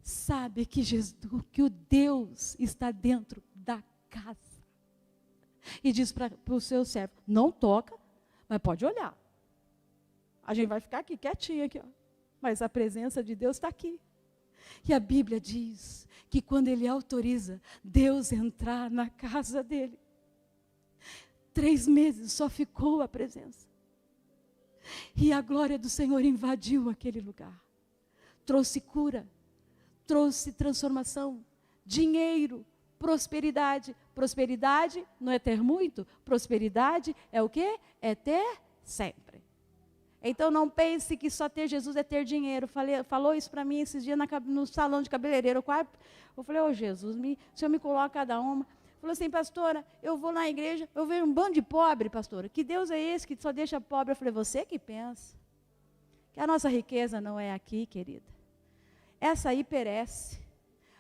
sabe que que o Deus está dentro da casa. E diz para o seu servo, não toca, mas pode olhar. A gente vai ficar aqui quietinho, aqui, ó. Mas a presença de Deus está aqui. E a Bíblia diz que quando ele autoriza Deus entrar na casa dele, 3 meses só ficou a presença. E a glória do Senhor invadiu aquele lugar. Trouxe cura, trouxe transformação, dinheiro, prosperidade. Prosperidade não é ter muito, prosperidade é o quê? É ter sempre. Então não pense que só ter Jesus é ter dinheiro. Falou isso para mim esses dias no salão de cabeleireiro. Eu falei, ô Jesus, o Senhor me coloca cada uma. Falou assim, pastora, eu vou na igreja, eu vejo um bando de pobre, pastora. Que Deus é esse que só deixa pobre? Eu falei, você que pensa. Que a nossa riqueza não é aqui, querida. Essa aí perece.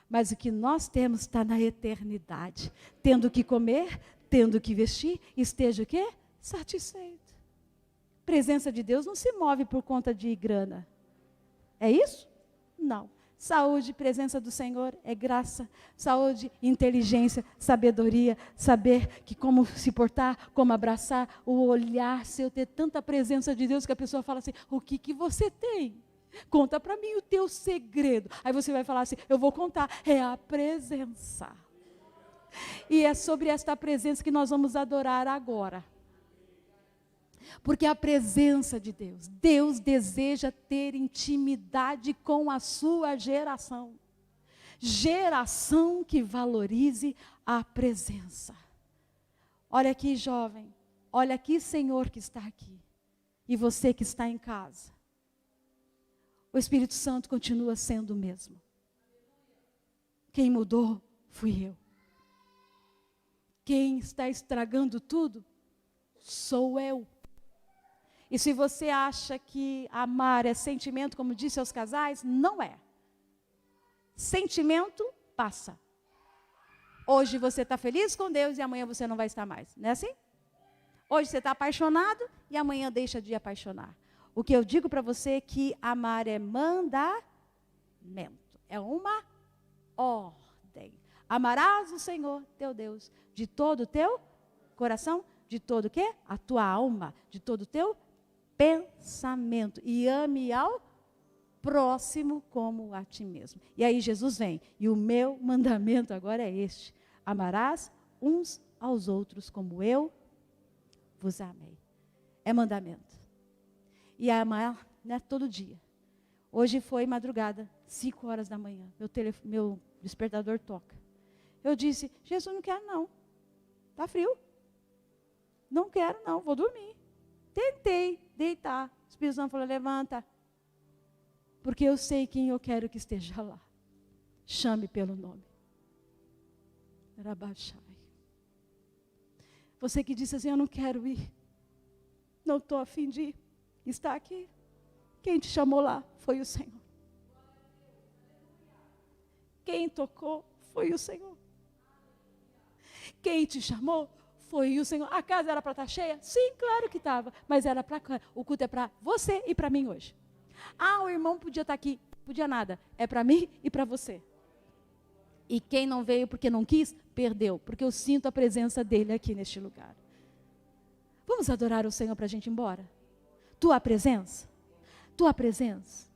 Mas o que nós temos está na eternidade. Tendo que comer, tendo que vestir, esteja o quê? Satisfeito. Presença de Deus não se move por conta de grana. É isso? Não. Saúde, presença do Senhor é graça. Saúde, inteligência, sabedoria, saber que como se portar, como abraçar, o olhar seu, ter tanta presença de Deus que a pessoa fala assim, o que você tem? Conta para mim o teu segredo. Aí você vai falar assim, eu vou contar, é a presença. E é sobre esta presença que nós vamos adorar agora. Porque a presença de Deus, Deus deseja ter intimidade com a sua geração. Geração que valorize a presença. Olha aqui, jovem. Olha aqui, Senhor, que está aqui. E você que está em casa. O Espírito Santo continua sendo o mesmo. Quem mudou fui eu. Quem está estragando tudo sou eu. E se você acha que amar é sentimento, como disse aos casais, não é. Sentimento passa. Hoje você está feliz com Deus e amanhã você não vai estar mais. Não é assim? Hoje você está apaixonado e amanhã deixa de apaixonar. O que eu digo para você é que amar é mandamento. É uma ordem. Amarás o Senhor teu Deus de todo o teu coração, de todo o quê? A tua alma, de todo o teu pensamento. E ame ao próximo como a ti mesmo. E aí Jesus vem. E o meu mandamento agora é este: amarás uns aos outros como eu vos amei. É mandamento. E amar não é todo dia. Hoje foi madrugada, 5 horas da manhã. Meu despertador toca. Eu disse: Jesus, não quero não. Está frio. Não quero não, vou dormir. Tentei deitar. O Espírito Santo falou: levanta. Porque eu sei quem eu quero que esteja lá. Chame pelo nome. Rabachai. Você que disse assim: eu não quero ir. Não estou a fim de ir. Está aqui. Quem te chamou lá foi o Senhor. Quem tocou foi o Senhor. Quem te chamou foi o Senhor. A casa era para estar cheia? Sim, claro que estava. Mas era para o culto é para você e para mim hoje. Ah, o irmão podia estar aqui. Podia nada. É para mim e para você. E quem não veio porque não quis, perdeu. Porque eu sinto a presença dele aqui neste lugar. Vamos adorar o Senhor para a gente ir embora? Tua presença. Tua presença.